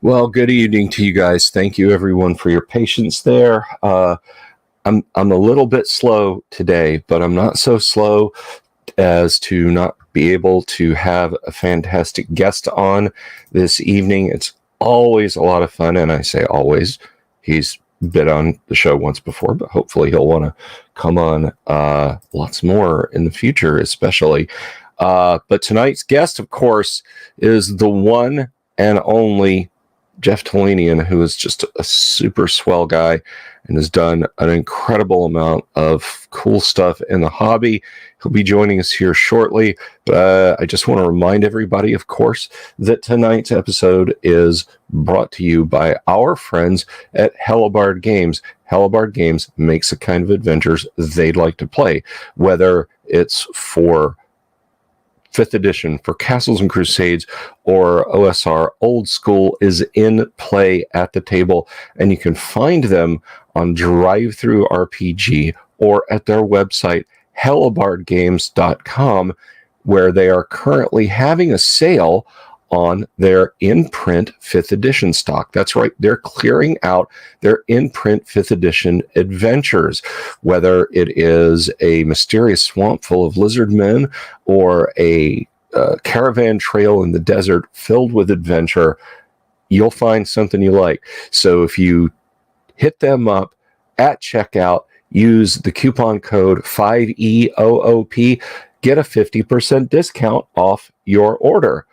Well, good evening to you guys. Thank you, everyone, for your patience there. I'm a little bit slow today, but I'm not so slow as to not be able to have a fantastic guest on this evening. It's always a lot of fun, and I say always. He's been on the show once before, but hopefully he'll want to come on lots more in the future, especially. But tonight's guest, of course, is the one and only Jeff Talanian, who is just a super swell guy and has done an incredible amount of cool stuff in the hobby. He'll be joining us here shortly. But I just want to remind everybody, of course, that tonight's episode is brought to you by our friends at Hellebarde Games. Hellebarde Games makes the kind of adventures they'd like to play, whether it's for 5th edition, for Castles and Crusades, or OSR. Old School is in play at the table, and you can find them on Drive-Thru RPG or at their website, hellebardegames.com, where they are currently having a sale on their in-print 5th edition stock. That's right, they're clearing out their in-print 5th edition adventures, whether it is a mysterious swamp full of lizard men or a caravan trail in the desert filled with adventure. You'll find something you like. So if you hit them up at checkout, use the coupon code 5EOOP, get a 50% discount off your order.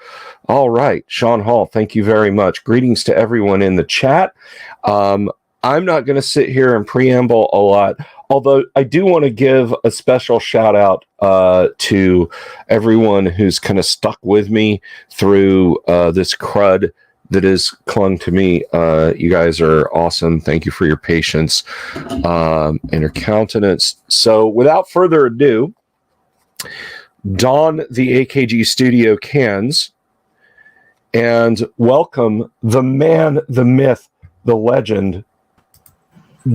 All right, Sean Hall, thank you very much. Greetings to everyone in the chat. I'm not going to sit here and preamble a lot, although I do want to give a special shout out to everyone who's kind of stuck with me through this crud that has clung to me. You guys are awesome. Thank you for your patience and your countenance. So without further ado, don the AKG studio cans and welcome the man, the myth, the legend,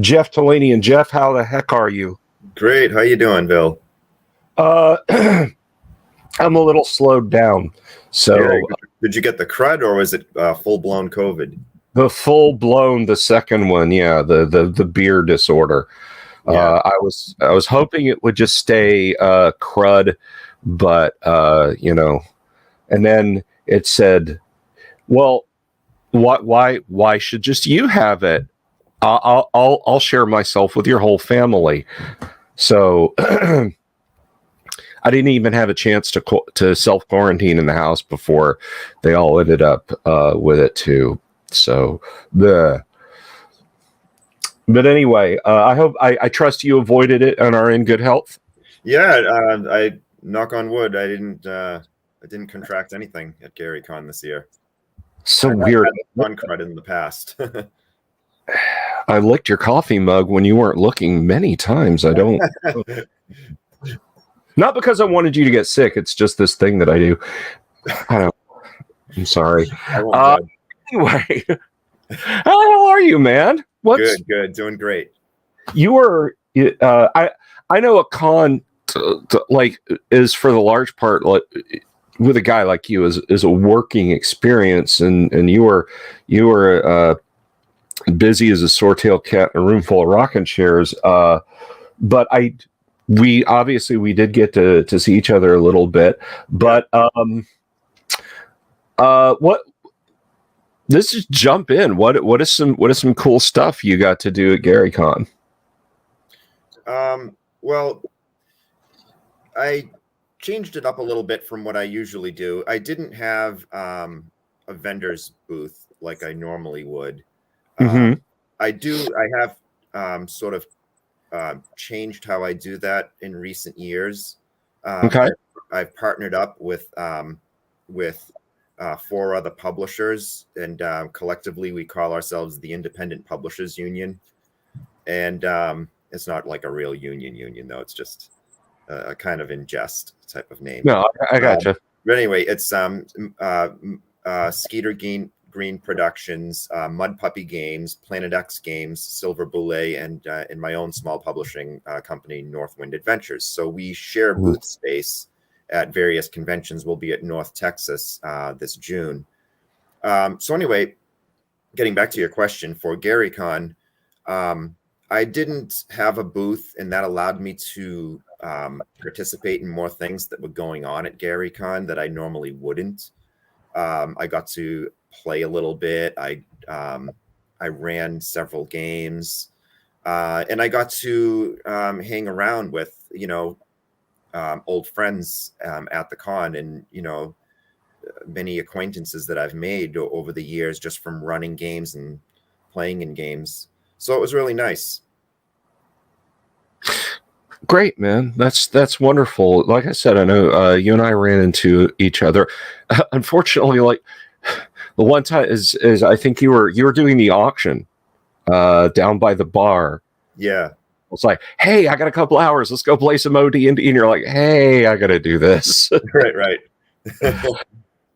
Jeff Talanian. Jeff, how the heck are you? Great. How you doing, Bill? I'm a little slowed down. So, yeah, did you get the crud, or was it full-blown COVID? The full-blown, the second one, yeah, the beer disorder. Yeah. I was hoping it would just stay crud, but and then it said, "Well, why should just you have it? I'll share myself with your whole family." So I didn't even have a chance to self-quarantine in the house before they all ended up with it too. So But anyway, I trust you avoided it and are in good health. Yeah, I knock on wood. I didn't contract anything at GaryCon this year. So weird. One crud in the past. I licked your coffee mug when you weren't looking many times. I don't. Not because I wanted you to get sick. It's just this thing that I do. I'm sorry. Anyway, how the hell are you, man? Good. Doing great. You were. I know a con is for the large part with a guy like you is a working experience, and you were busy as a swordtail cat in a room full of rocking chairs. But we did get to see each other a little bit. But let's just jump in. What is some cool stuff you got to do at GaryCon? Well, I changed it up a little bit from what I usually do. I didn't have a vendor's booth like I normally would. Mm-hmm. I have sort of changed how I do that in recent years. Okay. I've partnered up with 4 other publishers, and collectively we call ourselves the Independent Publishers Union. And it's not like a real union though. It's just a kind of in jest type of name. No, I gotcha. But anyway, it's Skeeter Green Productions, Mud Puppy Games, Planet X Games, Silver Boulet, and in my own small publishing company, Northwind Adventures. So we share booth space at various conventions. We'll be at North Texas this June. So anyway, getting back to your question for GaryCon, I didn't have a booth, and that allowed me to participate in more things that were going on at GaryCon that I normally wouldn't. I got to play a little bit. I ran several games, and I got to hang around with old friends at the con, and many acquaintances that I've made over the years just from running games and playing in games. So it was really nice. Great, man. That's wonderful. Like I said, I know you and I ran into each other. Unfortunately, like the one time is I think you were doing the auction down by the bar. Yeah. It's like, hey, I got a couple hours. Let's go play some OD&D. And you're like, hey, I got to do this. Right.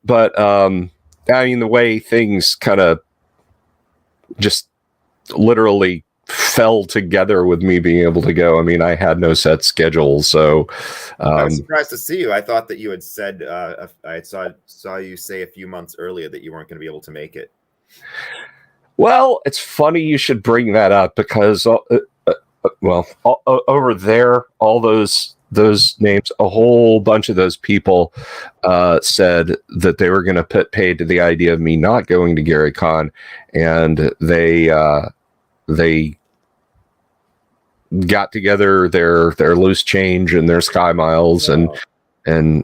But I mean, the way things kind of just literally fell together with me being able to go. I mean, I had no set schedule, so I was surprised to see you. I thought that you had said I saw you say a few months earlier that you weren't going to be able to make it. Well, it's funny you should bring that up because over there, all those names, a whole bunch of those people said that they were going to put paid to the idea of me not going to GaryCon, and they got together their loose change and their sky miles and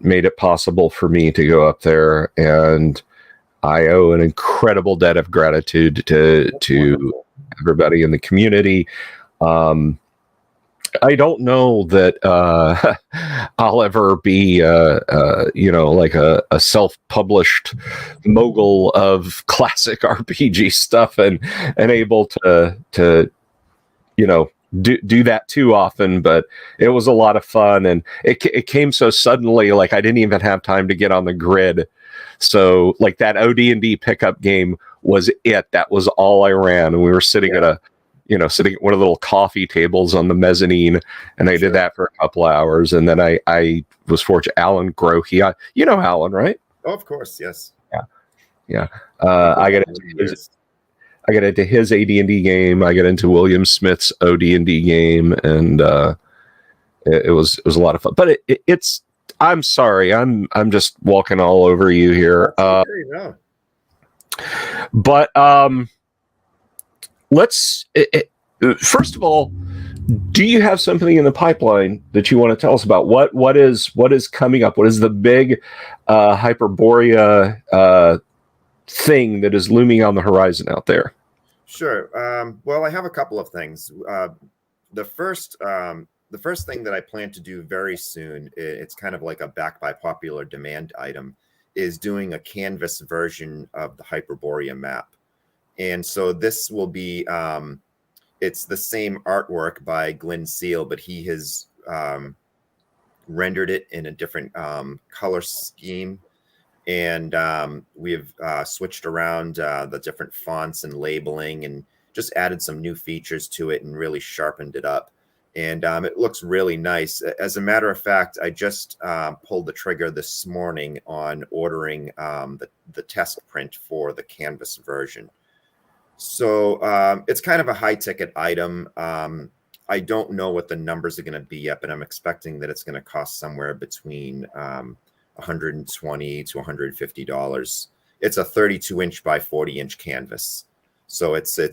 made it possible for me to go up there. And I owe an incredible debt of gratitude to everybody in the community. I don't know that I'll ever be, like a self-published mogul of classic RPG stuff and able to do that too often. But it was a lot of fun, and it came so suddenly. Like I didn't even have time to get on the grid. So like that OD&D pickup game was it. That was all I ran, and we were sitting at sitting at one of the little coffee tables on the mezzanine, and I did that for a couple hours, and then I was fortunate. Alan Grohe, you know Alan, right? Oh, of course, yes. Yeah. I got into his AD&D game. I got into William Smith's OD&D game, and it was a lot of fun. But it's. I'm sorry, I'm just walking all over you here. But let's first of all, do you have something in the pipeline that you want to tell us about? What is coming up? What is the big Hyperborea thing that is looming on the horizon out there? Sure. Well, I have a couple of things. The first thing that I plan to do very soon, it's kind of like a back by popular demand item, is doing a canvas version of the Hyperborea map. And so this will be, it's the same artwork by Glenn Seal, but he has rendered it in a different color scheme. And we've switched around the different fonts and labeling and just added some new features to it and really sharpened it up. And it looks really nice. As a matter of fact, I just pulled the trigger this morning on ordering the test print for the canvas version. So it's kind of a high ticket item. I don't know what the numbers are going to be yet, but I'm expecting that it's going to cost somewhere between $120 to $150. It's a 32-inch by 40-inch canvas, so it's a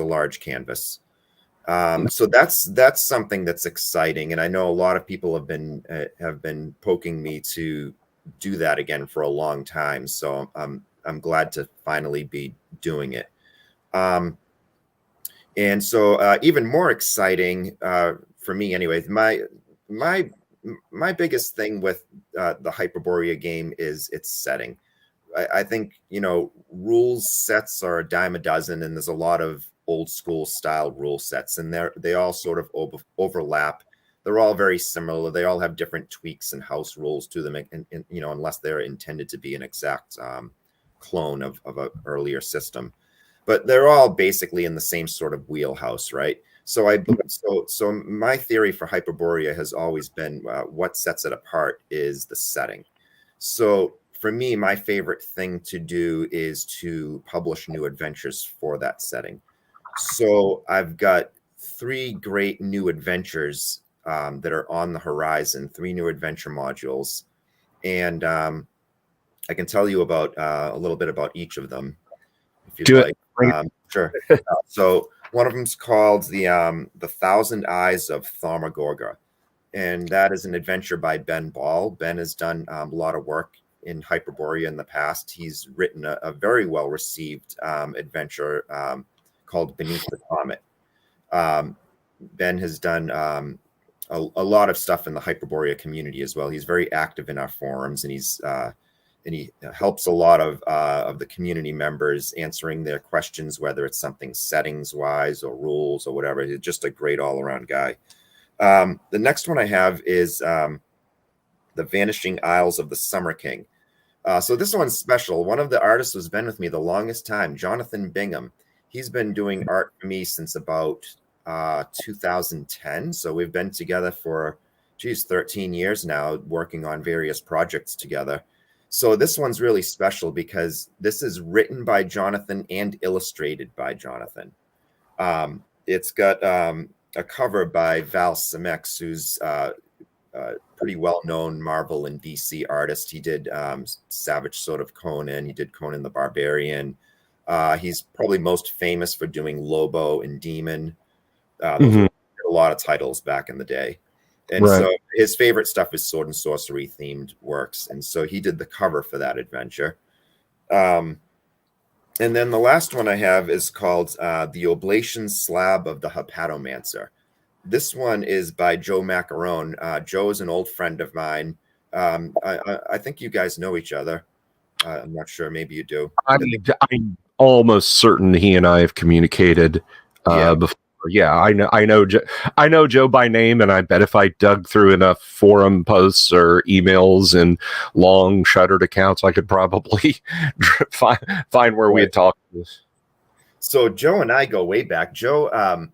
large canvas. So that's something that's exciting, and I know a lot of people have been poking me to do that again for a long time. So I'm glad to finally be doing it. And so even more exciting for me, anyways, my biggest thing with the Hyperborea game is its setting. I think, rules sets are a dime a dozen, and there's a lot of old school style rule sets, and they all sort of overlap. They're all very similar. They all have different tweaks and house rules to them, and unless they're intended to be an exact clone of an earlier system. But they're all basically in the same sort of wheelhouse, right? So so my theory for Hyperborea has always been what sets it apart is the setting. So for me, my favorite thing to do is to publish new adventures for that setting. So I've got 3 great new adventures that are on the horizon, 3 new adventure modules. And I can tell you about a little bit about each of them, if you'd like. Sure. So one of them's called the Thousand Eyes of Thaumagoria, and that is an adventure by Ben Ball. Ben has done a lot of work in Hyperborea in the past. He's written a very well received adventure called Beneath the Comet. Ben has done a lot of stuff in the Hyperborea community as well. He's very active in our forums, and he helps a lot of the community members answering their questions, whether it's something settings wise or rules or whatever. He's just a great all around guy. The next one I have is the Vanishing Isles of the Summer King. So this one's special. One of the artists who's been with me the longest time, Jonathan Bingham. He's been doing art for me since about 2010. So we've been together for 13 years now, working on various projects together. So this one's really special because this is written by Jonathan and illustrated by Jonathan. It's got a cover by Val Simex, who's a pretty well-known Marvel and DC artist. He did Savage Sword of Conan. He did Conan the Barbarian. He's probably most famous for doing Lobo and Demon. Those were a lot of titles back in the day. And so his favorite stuff is sword and sorcery themed works. And so he did the cover for that adventure. And then the last one I have is called The Oblation Slab of the Hepatomancer. This one is by Joe Macaron. Joe is an old friend of mine. I think you guys know each other. I'm not sure. Maybe you do. I'm almost certain he and I have communicated before. Yeah, I know Joe by name, and I bet if I dug through enough forum posts or emails and long shuttered accounts, I could probably find where we had talked. So Joe and I go way back. Joe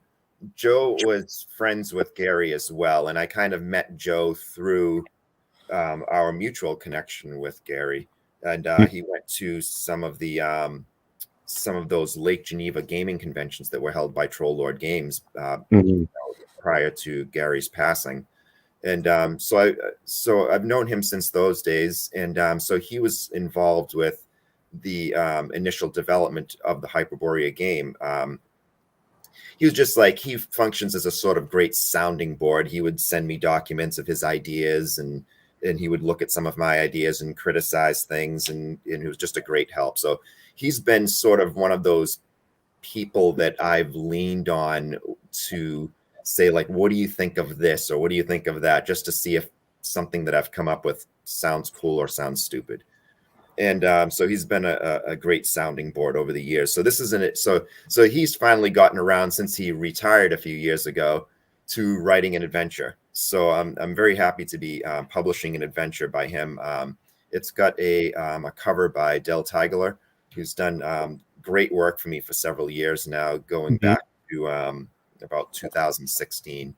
was friends with Gary as well, and I kind of met Joe through our mutual connection with Gary, and he went to some of those Lake Geneva gaming conventions that were held by Troll Lord Games prior to Gary's passing. And so I've known him since those days. And so he was involved with the initial development of the Hyperborea game. He was just like, he functions as a sort of great sounding board. He would send me documents of his ideas, and he would look at some of my ideas and criticize things. And he was just a great help. So he's been sort of one of those people that I've leaned on to say, like, what do you think of this? Or what do you think of that? Just to see if something that I've come up with sounds cool or sounds stupid. And so he's been a great sounding board over the years. So this isn't it. So he's finally gotten around, since he retired a few years ago, to writing an adventure. So I'm very happy to be publishing an adventure by him. It's got a cover by Del Tigler, who's done great work for me for several years now, going back to about 2016.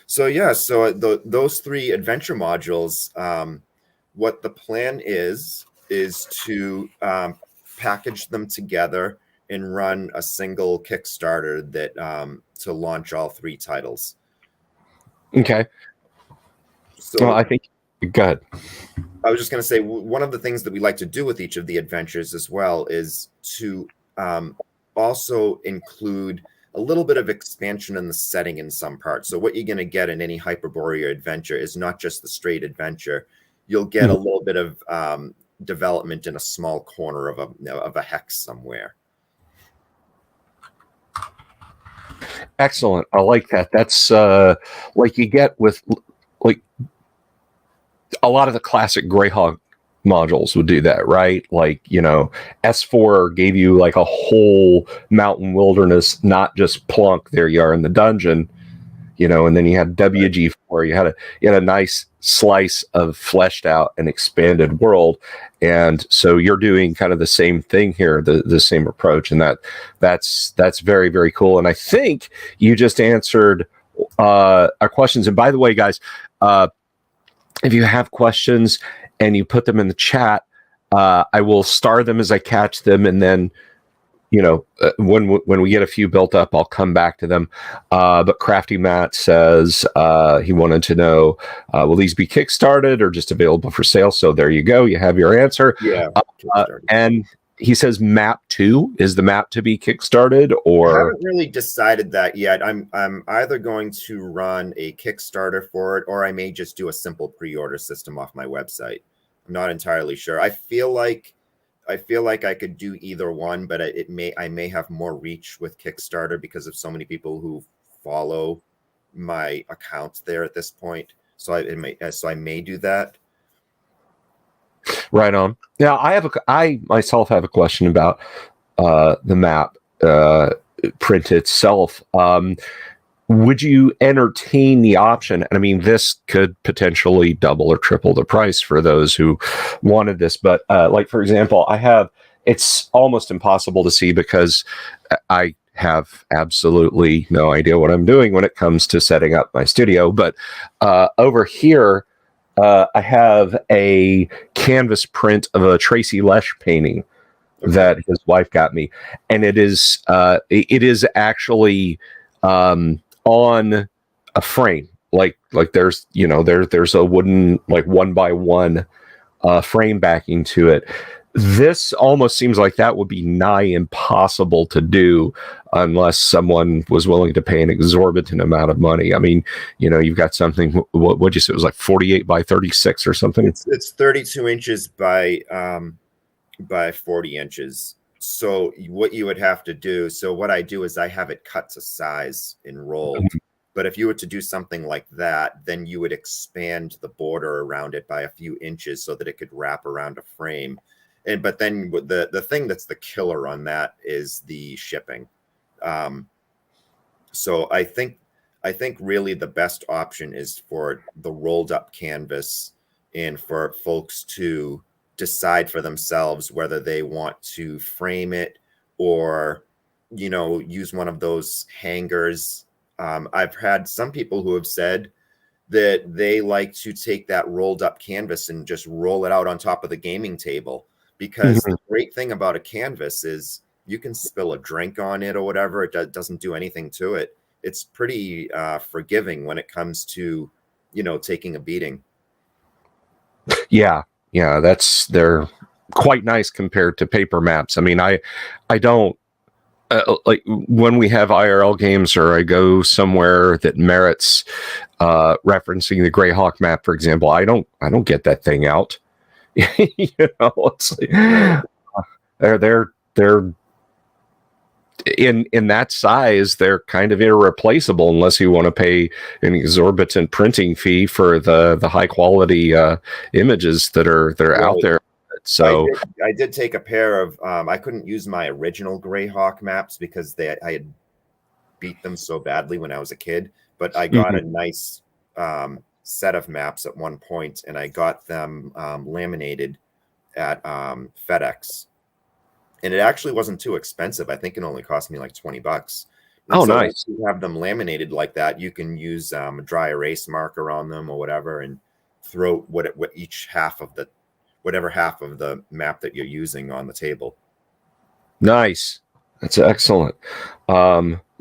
So those 3 adventure modules, what the plan is to package them together and run a single Kickstarter that to launch all 3 titles. Okay. So I think, go ahead. I was just going to say, one of the things that we like to do with each of the adventures as well is to also include a little bit of expansion in the setting in some parts. So what you're going to get in any Hyperborea adventure is not just the straight adventure. You'll get a little bit of development in a small corner of a hex somewhere. Excellent. I like that. That's like you get with like a lot of the classic Greyhawk modules would do that, right? Like, S4 gave you like a whole mountain wilderness, not just plunk, there you are in the dungeon, and then you had WG4, you had a nice slice of fleshed out and expanded world. And so you're doing kind of the same thing here, the same approach. And that's very, very cool. And I think you just answered our questions. And by the way, guys, if you have questions and you put them in the chat, I will star them as I catch them, and then when we get a few built up, I'll come back to them. But Crafty Matt says he wanted to know, will these be kickstarted or just available for sale? So there you go. You have your answer. Yeah. And he says map 2 is the map to be kickstarted, or I haven't really decided that yet. I'm either going to run a Kickstarter for it, or I may just do a simple pre-order system off my website. I'm not entirely sure. I feel like I could do either one, but I may have more reach with Kickstarter because of so many people who follow my account there at this point. So I may do that. Right on. Now, I myself have a question about the map print itself. Would you entertain the option? And I mean, this could potentially double or triple the price for those who wanted this. But like, for example, it's almost impossible to see because I have absolutely no idea what I'm doing when it comes to setting up my studio. But over here, I have a canvas print of a Tracy Lesh painting that his wife got me. And it is actually on a frame, like there's there's a wooden, like 1x1 frame backing to it. This almost seems like that would be nigh impossible to do unless someone was willing to pay an exorbitant amount of money. I mean, you've got something, what'd you say, it was like 48 by 36 or something? It's 32 inches by 40 inches. So what you would have to do, so what I do is I have it cut to size and rolled. But if you were to do something like that, then you would expand the border around it by a few inches so that it could wrap around a frame. But then the thing that's the killer on that is the shipping. So I think really the best option is for the rolled up canvas and for folks to decide for themselves whether they want to frame it or, use one of those hangers. I've had some people who have said that they like to take that rolled up canvas and just roll it out on top of the gaming table, because the great thing about a canvas is you can spill a drink on it or whatever. It doesn't do anything to it. It's pretty forgiving when it comes to, taking a beating. Yeah, they're quite nice compared to paper maps. I mean, I don't like when we have IRL games or I go somewhere that merits referencing the Greyhawk map, for example. I don't get that thing out. It's like they're in that size, they're kind of irreplaceable unless you want to pay an exorbitant printing fee for the high quality images that are out there. So I did take a pair of I couldn't use my original Greyhawk maps because I had beat them so badly when I was a kid, but I got a nice set of maps at one point, and I got them laminated at FedEx. And it actually wasn't too expensive. I think it only cost me like $20. And so nice. If you have them laminated like that, you can use a dry erase marker on them or whatever, and throw whatever half of the map that you're using on the table. Nice. That's excellent.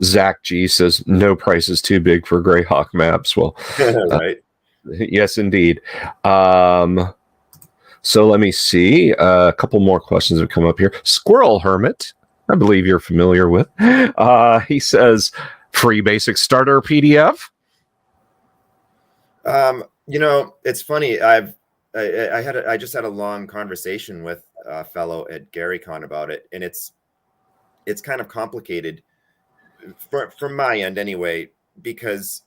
Zach G says no price is too big for Greyhawk maps. Well, right. Yes, indeed. So let me see. A couple more questions have come up here. Squirrel Hermit, I believe you're familiar with. He says, free basic starter PDF. It's funny. I just had a long conversation with a fellow at GaryCon about it, and it's kind of complicated from my end anyway, because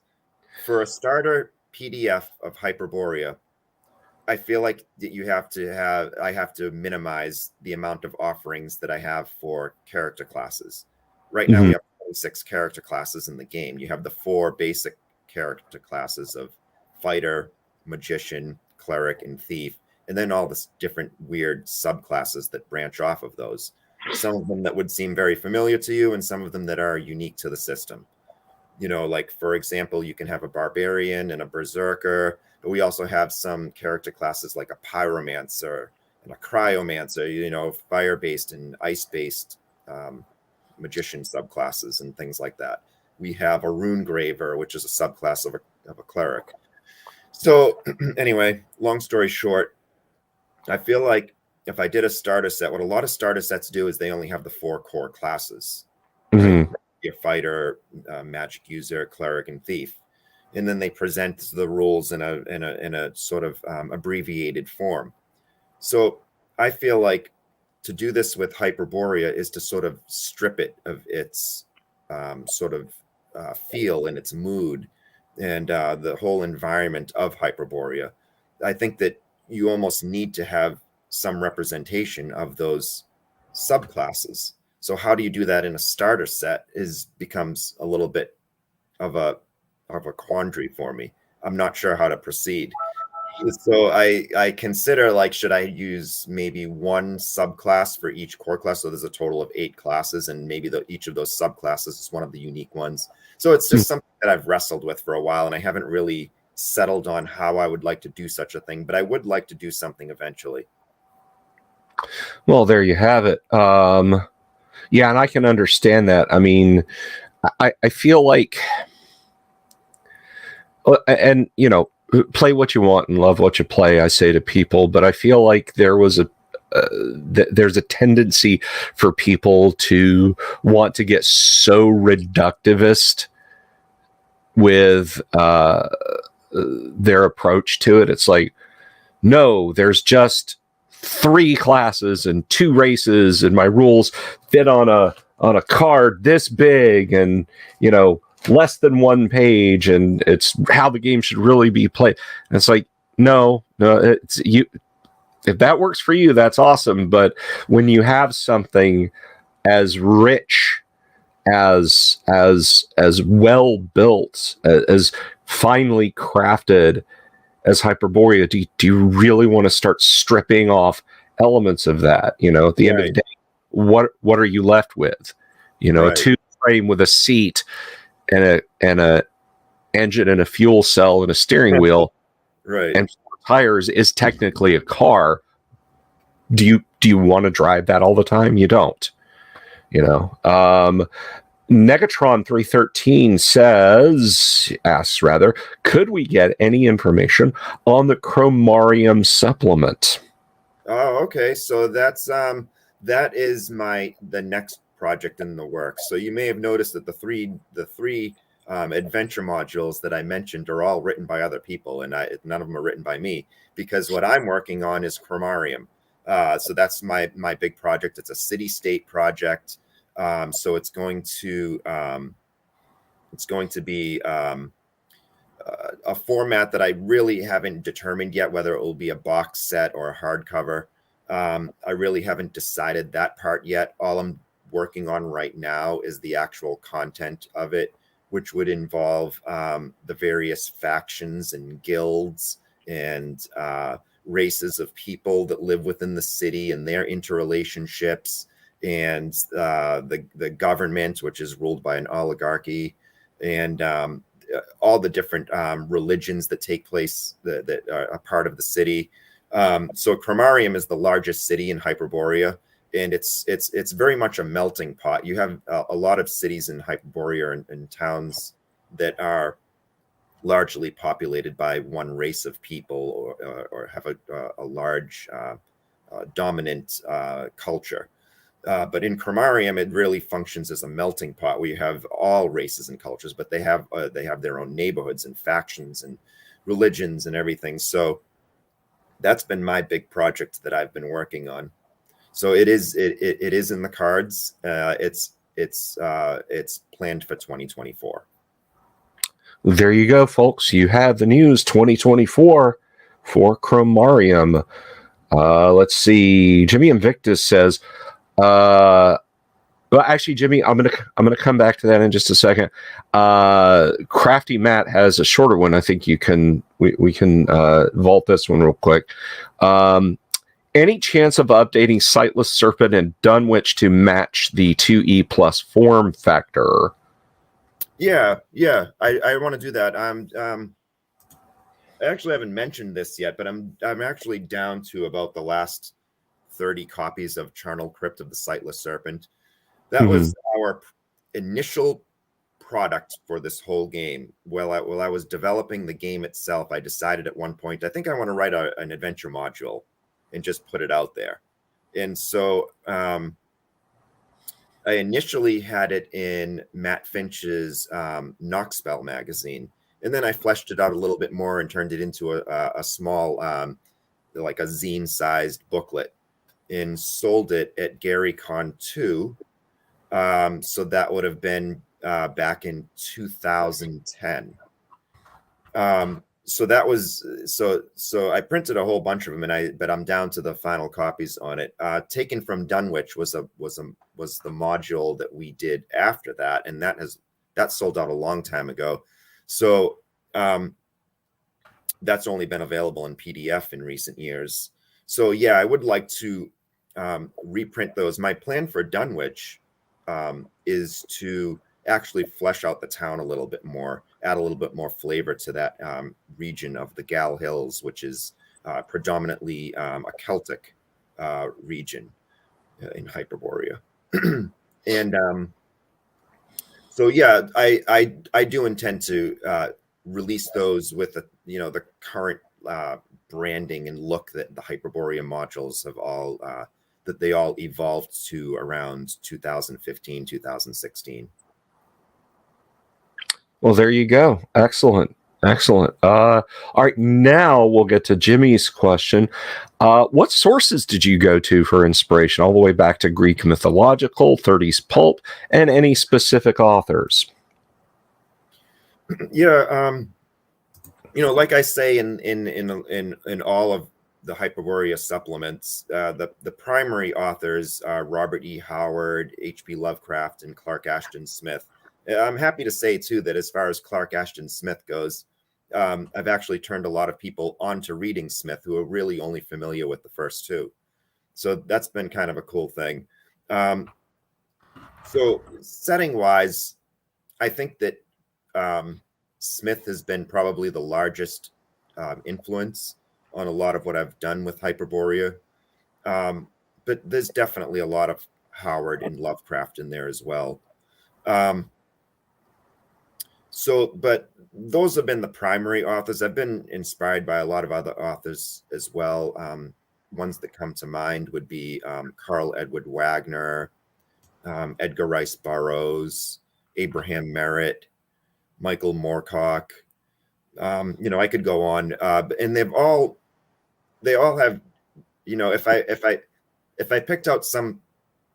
for a starter PDF of Hyperborea, I feel like that I have to minimize the amount of offerings that I have for character classes. Right now we have 26 character classes in the game. You have the 4 basic character classes of fighter, magician, cleric, and thief, and then all this different weird subclasses that branch off of those. Some of them that would seem very familiar to you, and some of them that are unique to the system. Like, for example, you can have a barbarian and a berserker, But we also have some character classes like a pyromancer and a cryomancer, fire-based and ice-based magician subclasses and things like that. We have a rune graver, which is a subclass of a cleric. So anyway, long story short, I feel like if I did a starter set, what a lot of starter sets do is they only have the 4 core classes. Mm-hmm. Your fighter, magic user, cleric, and thief. And then they present the rules in a sort of abbreviated form. So I feel like to do this with Hyperborea is to sort of strip it of its sort of feel and its mood and the whole environment of Hyperborea. I think that you almost need to have some representation of those subclasses. So how do you do that in a starter set becomes a little bit of a quandary for me. I'm not sure how to proceed. So I consider, like, should I use maybe one subclass for each core class? So there's a total of 8 classes, and maybe each of those subclasses is one of the unique ones. So it's just something that I've wrestled with for a while, and I haven't really settled on how I would like to do such a thing, but I would like to do something eventually. Well, there you have it. Yeah, and I can understand that. I mean, I feel like, and play what you want and love what you play, I say to people, but I feel like there's a tendency for people to want to get so reductivist with their approach to it. It's like, no, there's just 3 classes and 2 races, and my rules fit on a card this big, and less than 1 page, and it's how the game should really be played. And it's like, no, it's you. If that works for you, that's awesome. But when you have something as rich, as well built, as finely crafted as Hyperborea, do you really want to start stripping off elements of that? At the end of the day, what are you left with? A 2 frame with a seat and a engine and a fuel cell and a steering wheel, right? And 4 tires is technically a car. Do you want to drive that all the time? You don't. Negatron 313 asks, could we get any information on the Chromarium supplement? Oh, okay. So that is the next project in the works. So you may have noticed that the three adventure modules that I mentioned are all written by other people, and none of them are written by me, because what I'm working on is Chromarium. So that's my big project. It's a city-state project. So it's going to be a format that I really haven't determined yet, whether it will be a box set or a hardcover. I really haven't decided that part yet. All I'm working on right now is the actual content of it, which would involve the various factions and guilds and races of people that live within the city and their interrelationships, and the government, which is ruled by an oligarchy, and all the different religions that take place that are a part of the city. So Chromarium is the largest city in Hyperborea, and it's very much a melting pot. You have a lot of cities in Hyperborea and towns that are largely populated by one race of people, or have a large dominant culture. But in Chromarium, it really functions as a melting pot where you have all races and cultures, but they have their own neighborhoods and factions and religions and everything. So that's been my big project that I've been working on. So it is in the cards. It's planned for 2024. There you go, folks. You have the news 2024 for Chromarium. Let's see. Jimmy Invictus says, well, actually, Jimmy, I'm gonna come back to that in just a second. Crafty Matt has a shorter one. I think we can vault this one real quick. Any chance of updating Sightless Serpent and Dunwich to match the 2E plus form factor? Yeah, I want to do that. I actually haven't mentioned this yet, but I'm actually down to about the last 30 copies of Charnel Crypt of the Sightless Serpent. That was our initial product for this whole game. While I was developing the game itself, I decided at one point, I think I want to write an adventure module and just put it out there. And so I initially had it in Matt Finch's Knockspell magazine. And then I fleshed it out a little bit more and turned it into a small, like a zine-sized booklet, and sold it at GaryCon 2. So that would have been back in 2010. So that was so I printed a whole bunch of them, but I'm down to the final copies on it. Taken from Dunwich was the module that we did after that, and that sold out a long time ago. So that's only been available in PDF in recent years. So yeah, I would like to reprint those. My plan for Dunwich is to actually flesh out the town a little bit more, add a little bit more flavor to that region of the Gal Hills, which is predominantly a Celtic region in Hyperborea. And so yeah, I do intend to release those with the current branding and look that the Hyperborea modules have all that they all evolved to around 2015, 2016. Well, there you go. Excellent. All right, now we'll get to Jimmy's question. What sources did you go to for inspiration, all the way back to Greek mythological, 30s pulp, and any specific authors? Yeah, like I say in all of the Hyperborea supplements, the primary authors are Robert E. Howard, H.P. Lovecraft, and Clark Ashton Smith. I'm happy to say, too, that as far as Clark Ashton Smith goes, I've actually turned a lot of people onto reading Smith who are really only familiar with the first two. So that's been kind of a cool thing. So setting-wise, I think that Smith has been probably the largest influence on a lot of what I've done with Hyperborea. But there's definitely a lot of Howard and Lovecraft in there as well. But those have been the primary authors. I've been inspired by a lot of other authors as well. Ones that come to mind would be Carl Edward Wagner, Edgar Rice Burroughs, Abraham Merritt, Michael Moorcock. I could go on, and they all have, if I picked out some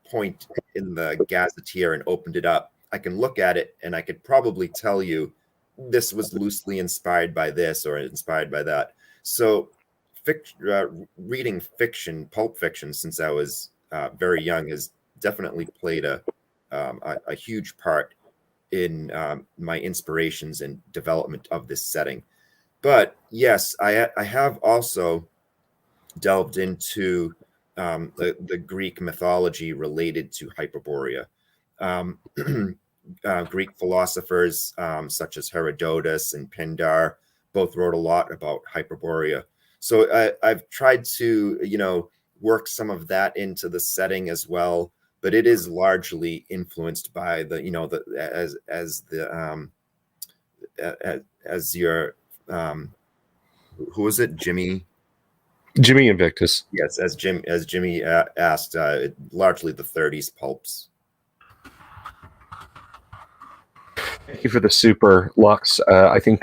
point in the Gazetteer and opened it up, I can look at it and I could probably tell you this was loosely inspired by this or inspired by that. So reading fiction, pulp fiction, since I was very young has definitely played a huge part in my inspirations and development of this setting. But yes, I have also delved into the Greek mythology related to Hyperborea. Greek philosophers such as Herodotus and Pindar both wrote a lot about Hyperborea. So I've tried to, work some of that into the setting as well, but it is largely influenced by who was it? Jimmy Invictus. Yes, as Jimmy asked, largely the 30s pulps. Thank you for the super, Lux. I think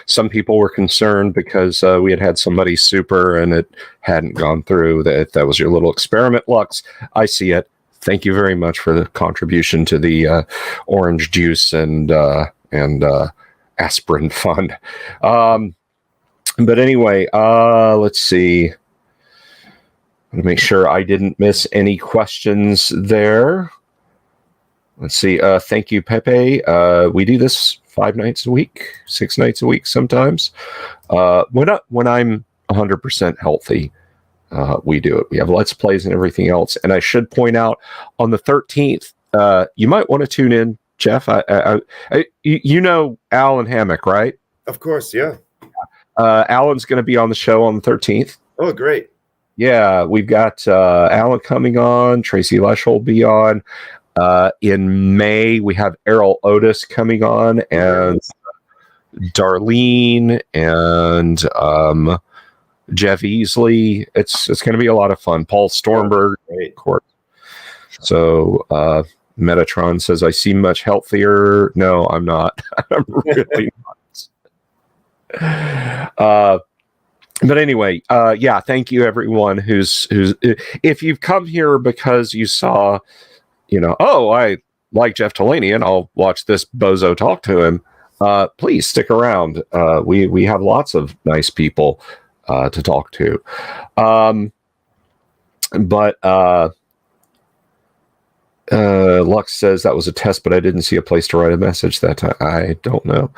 some people were concerned because we had somebody super and it hadn't gone through. That was your little experiment, Lux. I see it. Thank you very much for the contribution to the orange juice and aspirin fund. But anyway, let's see. I'm going to make sure I didn't miss any questions there. Let's see. Thank you, Pepe. We do this 5 nights a week, 6 nights a week sometimes. When I'm 100% healthy, we do it. We have Let's Plays and everything else. And I should point out, on the 13th, you might want to tune in, Jeff. You know Alan Hammock, right? Of course, yeah. Alan's going to be on the show on the 13th. Oh, great. Yeah, we've got Alan coming on. Tracy Lush will be on. In May, we have Errol Otis coming on, and Darlene, and Jeff Easley. It's going to be a lot of fun. Paul Stormberg, of course. So Metatron says, I seem much healthier. No, I'm not. I'm really not. But anyway, yeah, thank you everyone who's if you've come here because you saw, oh, I like Jeff Talanian, I'll watch this bozo talk to him. Please stick around. We have lots of nice people to talk to. But Lux says that was a test, but I didn't see a place to write a message that time. I don't know.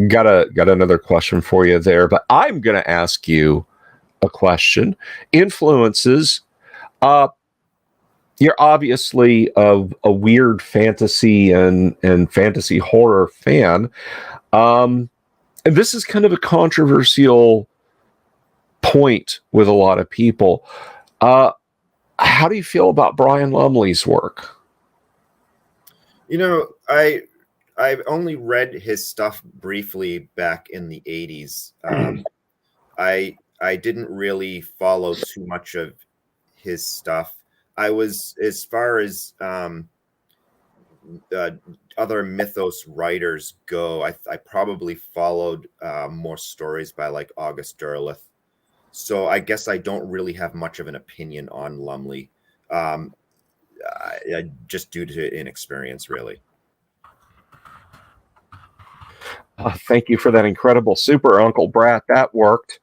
Got another question for you there, but I'm going to ask you a question. Influences. You're obviously a weird fantasy and fantasy horror fan. And this is kind of a controversial point with a lot of people. How do you feel about Brian Lumley's work? I've only read his stuff briefly back in the 80s. I didn't really follow too much of his stuff. I was, as far as other mythos writers go, I probably followed more stories by like August Derleth. So I guess I don't really have much of an opinion on Lumley, just due to inexperience, really. Thank you for that incredible super, Uncle Brat. That worked.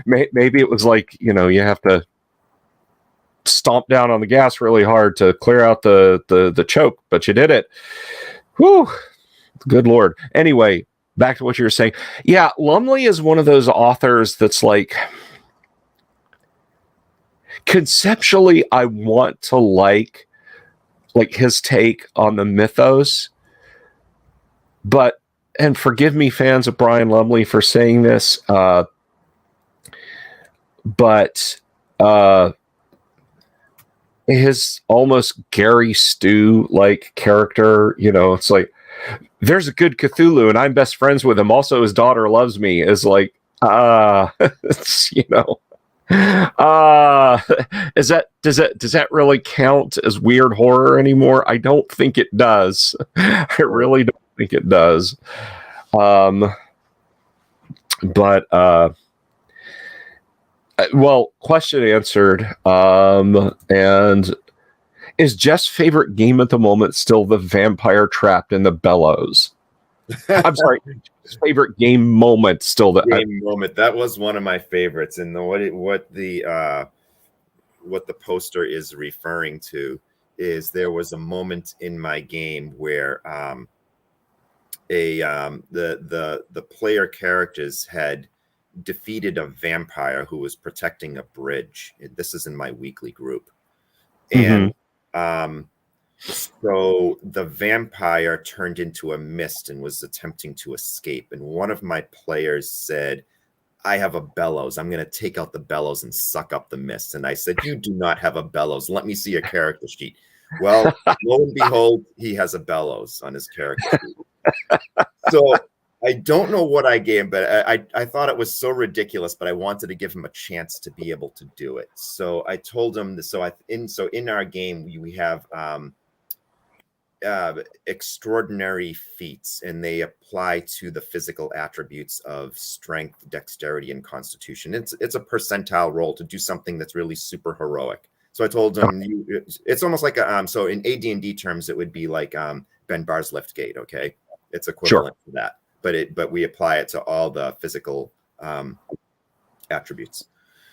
Maybe it was like, you have to stomp down on the gas really hard to clear out the choke, but you did it. Whew. Good Lord. Anyway, back to what you were saying. Yeah, Lumley is one of those authors that's like, conceptually, I want to like his take on the mythos. But, and forgive me, fans of Brian Lumley, for saying this, but his almost Gary Stu like character, it's like, there's a good Cthulhu and I'm best friends with him. Also, his daughter loves me, is like, does that really count as weird horror anymore? I don't think it does. I really don't think it does. Well, question answered. And is Jeff's favorite game at the moment still the vampire trapped in the bellows? I'm sorry, his favorite game moment still the game moment. That was one of my favorites, and what the poster is referring to is there was a moment in my game where the player characters had defeated a vampire who was protecting a bridge. This is in my weekly group, and so the vampire turned into a mist and was attempting to escape. And one of my players said, I have a bellows. I'm going to take out the bellows and suck up the mist. And I said, you do not have a bellows. Let me see your character sheet. Well, lo and behold, he has a bellows on his character sheet. So I don't know what I gave, but I thought it was so ridiculous, but I wanted to give him a chance to be able to do it. So I told him this. So in our game, we have extraordinary feats, and they apply to the physical attributes of strength, dexterity, and constitution. It's a percentile roll to do something that's really super heroic. So I told him, it's almost like so in AD&D terms, it would be like Ben Barr's lift gate. Okay, it's equivalent to that, but we apply it to all the physical attributes.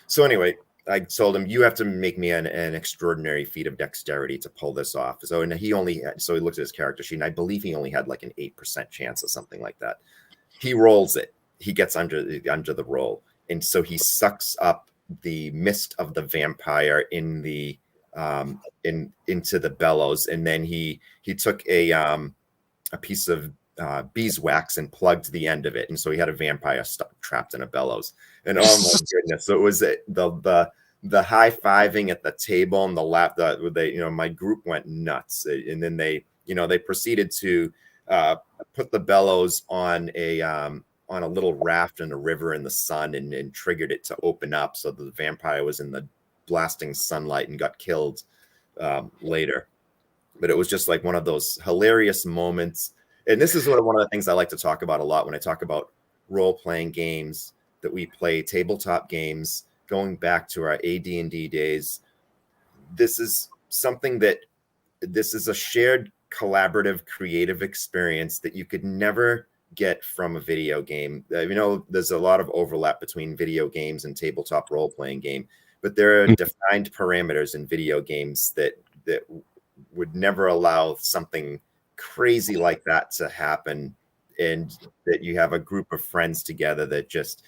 So anyway, I told him, you have to make me an extraordinary feat of dexterity to pull this off. So he looked at his character sheet, and I believe he only had like an 8% chance or something like that. He rolls it. He gets under the roll, and so he sucks up the mist of the vampire in the into the bellows, and then he took a piece of beeswax and plugged the end of it, and so he had a vampire trapped in a bellows. And oh my goodness! So it was the high fiving at the table and the lap. My group went nuts, and then they proceeded to put the bellows on a little raft in a river in the sun, and triggered it to open up, so the vampire was in the blasting sunlight and got killed later. But it was just like one of those hilarious moments. And this is one of the things I like to talk about a lot when I talk about role-playing games that we play, tabletop games, going back to our AD&D days. This is a shared, collaborative, creative experience that you could never get from a video game. There's a lot of overlap between video games and tabletop role-playing game, but there are defined parameters in video games that would never allow something crazy like that to happen, and that you have a group of friends together that just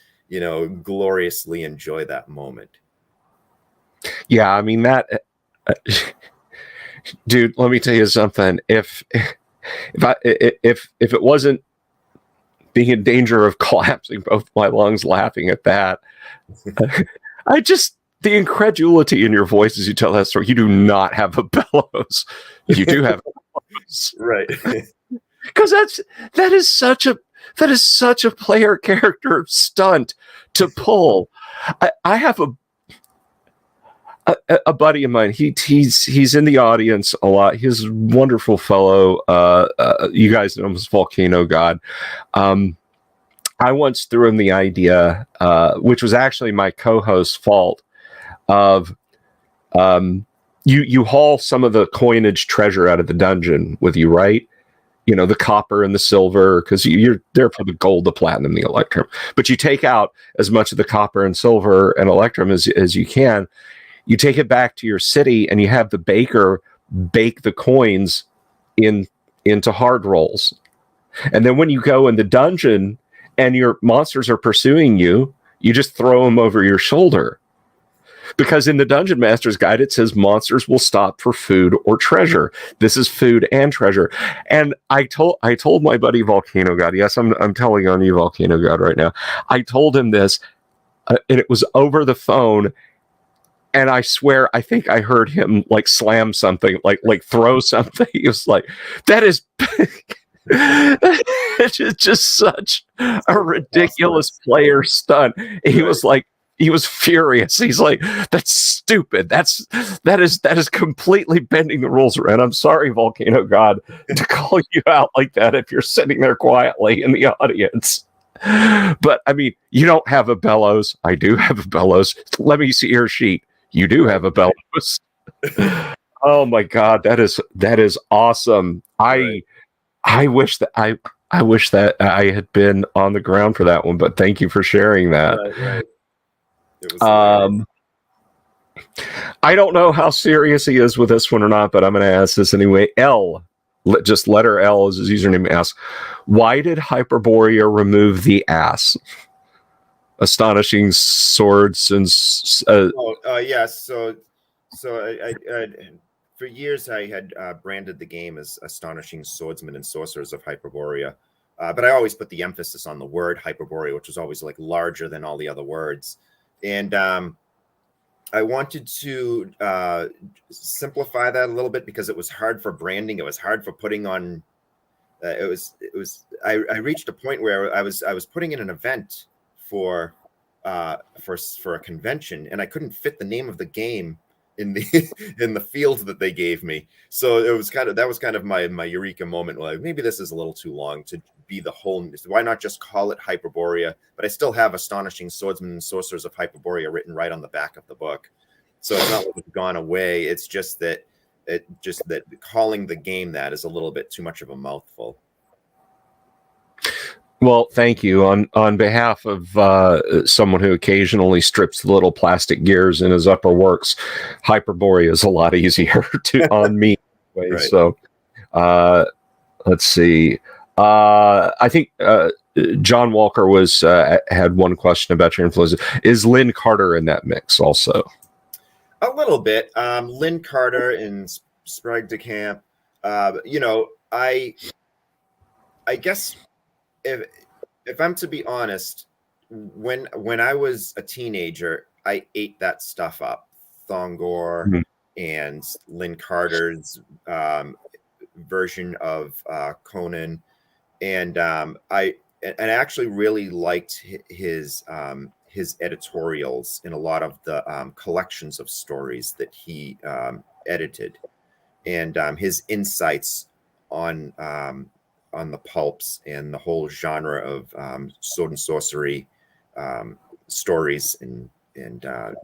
gloriously enjoy that moment. Yeah, I mean that dude, let me tell you something. If it wasn't being in danger of collapsing both my lungs laughing at that, the incredulity in your voice as you tell that story. You do not have a bellows. You do have a bellows. Right. Because that is such a player character stunt to pull. I have a buddy of mine. He's in the audience a lot. He's a wonderful fellow. You guys know him as Volcano God. I once threw him the idea, which was actually my co-host's fault, of you haul some of the coinage treasure out of the dungeon with you, right? The copper and the silver, because you're there for the gold, the platinum, the electrum. But you take out as much of the copper and silver and electrum as you can. You take it back to your city, and you have the baker bake the coins into hard rolls. And then when you go in the dungeon and your monsters are pursuing you, you just throw them over your shoulder. Because in the Dungeon Master's Guide, it says monsters will stop for food or treasure. This is food and treasure. And I told my buddy Volcano God, yes, I'm telling on you, Volcano God, right now. I told him this, and it was over the phone. And I swear, I think I heard him like slam something, like throw something. He was like, "That is." It's just such a ridiculous player stunt. He was like. He was furious. He's like, "That's stupid. That is completely bending the rules around." I'm sorry, Volcano God, to call you out like that if you're sitting there quietly in the audience. But I mean, you don't have a bellows. I do have a bellows. Let me see your sheet. You do have a bellows. Oh my God, that is awesome. Right. I wish that I had been on the ground for that one, but thank you for sharing that. Right. It was I don't know how serious he is with this one or not, but I'm going to ask this anyway. Just letter L is his username. Asks, why did Hyperborea remove the ass? Astonishing swords and yes. So I for years I had branded the game as Astonishing Swordsmen and Sorcerers of Hyperborea, but I always put the emphasis on the word Hyperborea, which was always like larger than all the other words. And I wanted to simplify that a little bit because it was hard for branding. It was hard for putting on. I reached a point where I was putting in an event for a convention, and I couldn't fit the name of the game in the field that they gave me. So it was kind of my eureka moment. Like, maybe this is a little too long to be the whole. Why not just call it Hyperborea? But I still have Astonishing Swordsmen and Sorcerers of Hyperborea written right on the back of the book. So it's not like it's gone away. It's just that calling the game that is a little bit too much of a mouthful. Well, thank you. On behalf of someone who occasionally strips the little plastic gears in his upper works, Hyperborea is a lot easier on me. Anyway. Right. So let's see. I think John Walker had one question about your influence. Is Lynn Carter in that mix also? A little bit. Lynn Carter and Sprague de Camp. I guess if I'm to be honest, when I was a teenager, I ate that stuff up. Thongor Mhm. and Lynn Carter's version of Conan, and I actually really liked his editorials in a lot of the collections of stories that he edited, and his insights on the pulps and the whole genre of sword and sorcery stories and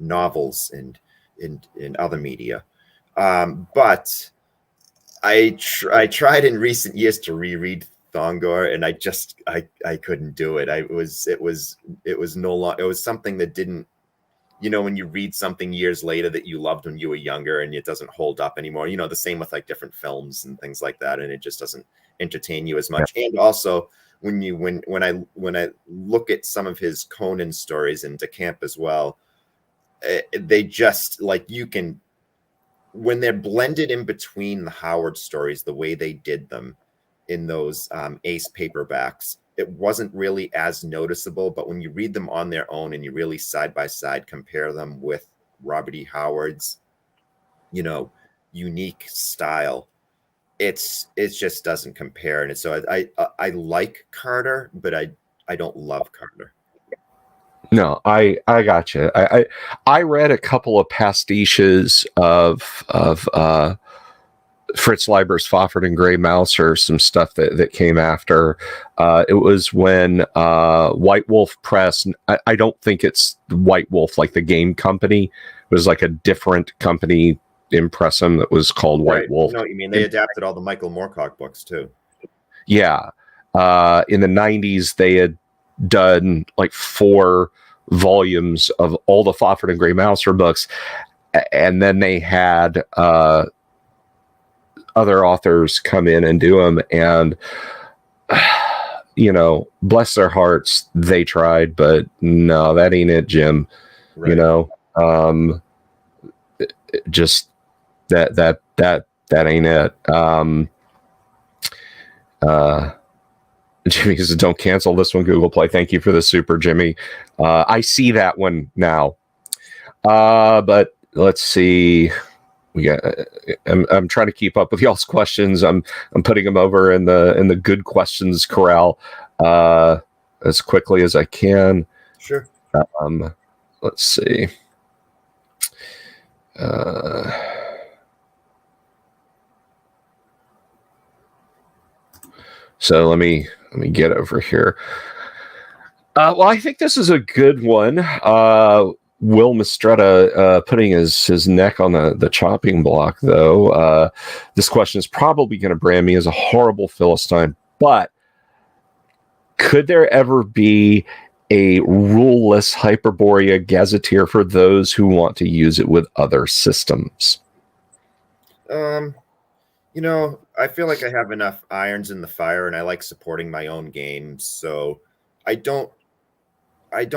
novels and in other media. But I tried in recent years to reread Thongor, and I couldn't do it. It was no longer, it was something that didn't, when you read something years later that you loved when you were younger and it doesn't hold up anymore, the same with like different films and things like that, and it just doesn't entertain you as much. And also when I look at some of his Conan stories and DeCamp as well, they just like, when they're blended in between the Howard stories, the way they did them in those Ace paperbacks, it wasn't really as noticeable. But when you read them on their own and you really side by side compare them with Robert E. Howard's, unique style, it just doesn't compare. And so I like Carter, but I don't love Carter. No, I got you. I read a couple of pastiches of Fritz Leiber's Fafhrd and Grey Mouse, or some stuff that came after. It was when White Wolf Press. I don't think it's White Wolf, like the game company. It was like a different company, Impressum, that was called White Wolf. No, you mean they adapted all the Michael Moorcock books too? Yeah. In the 90s, they had done like 4 volumes of all the Fafhrd and Grey Mouser books, and then they had other authors come in and do them, and bless their hearts, they tried, but no, that ain't it, Jim. Right. Just that ain't it. Jimmy says, don't cancel this one, Google Play. Thank you for the super, Jimmy. I see that one now. But let's see. I'm trying to keep up with y'all's questions. I'm putting them over in the good questions corral as quickly as I can. Sure. Let's see. So let me get over here. Well, I think this is a good one. Will Mistretta putting his neck on the chopping block, though. This question is probably going to brand me as a horrible Philistine, but could there ever be a ruleless Hyperborea Gazetteer for those who want to use it with other systems? I feel like I have enough irons in the fire, and I like supporting my own games, so I don't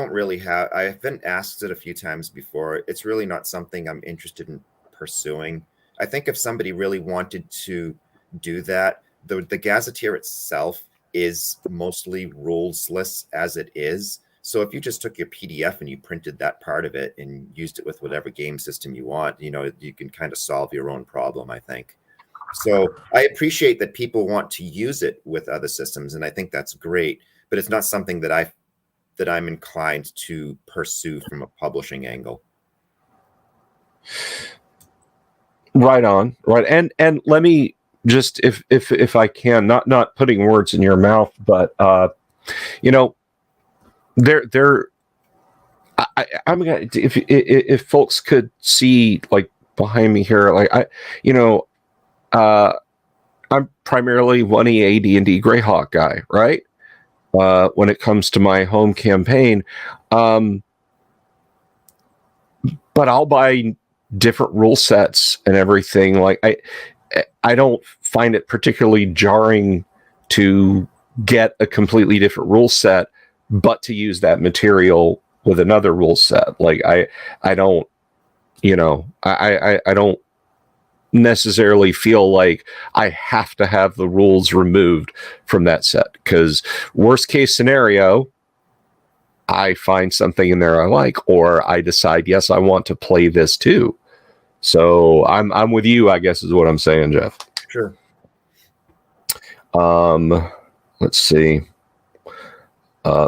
really have. I've been asked it a few times before. It's really not something I'm interested in pursuing. I think if somebody really wanted to do that, the Gazetteer itself is mostly rulesless as it is. So if you just took your PDF and you printed that part of it and used it with whatever game system you want, you can kind of solve your own problem, I think. So I appreciate that people want to use it with other systems, and I think that's great, but it's not something that I'm inclined to pursue from a publishing angle. Right on. Right. And let me just, if I can, not putting words in your mouth, but I'm gonna, if folks could see like behind me here, like I'm primarily 1EA D&D Greyhawk guy, right? When it comes to my home campaign, but I'll buy different rule sets and everything. Like I don't find it particularly jarring to get a completely different rule set, but to use that material with another rule set. Like I don't, I don't necessarily feel like I have to have the rules removed from that set, because worst case scenario, I find something in there I like, or I decide, yes, I want to play this too. So I'm with you, I guess, is what I'm saying, Jeff. Sure. Let's see.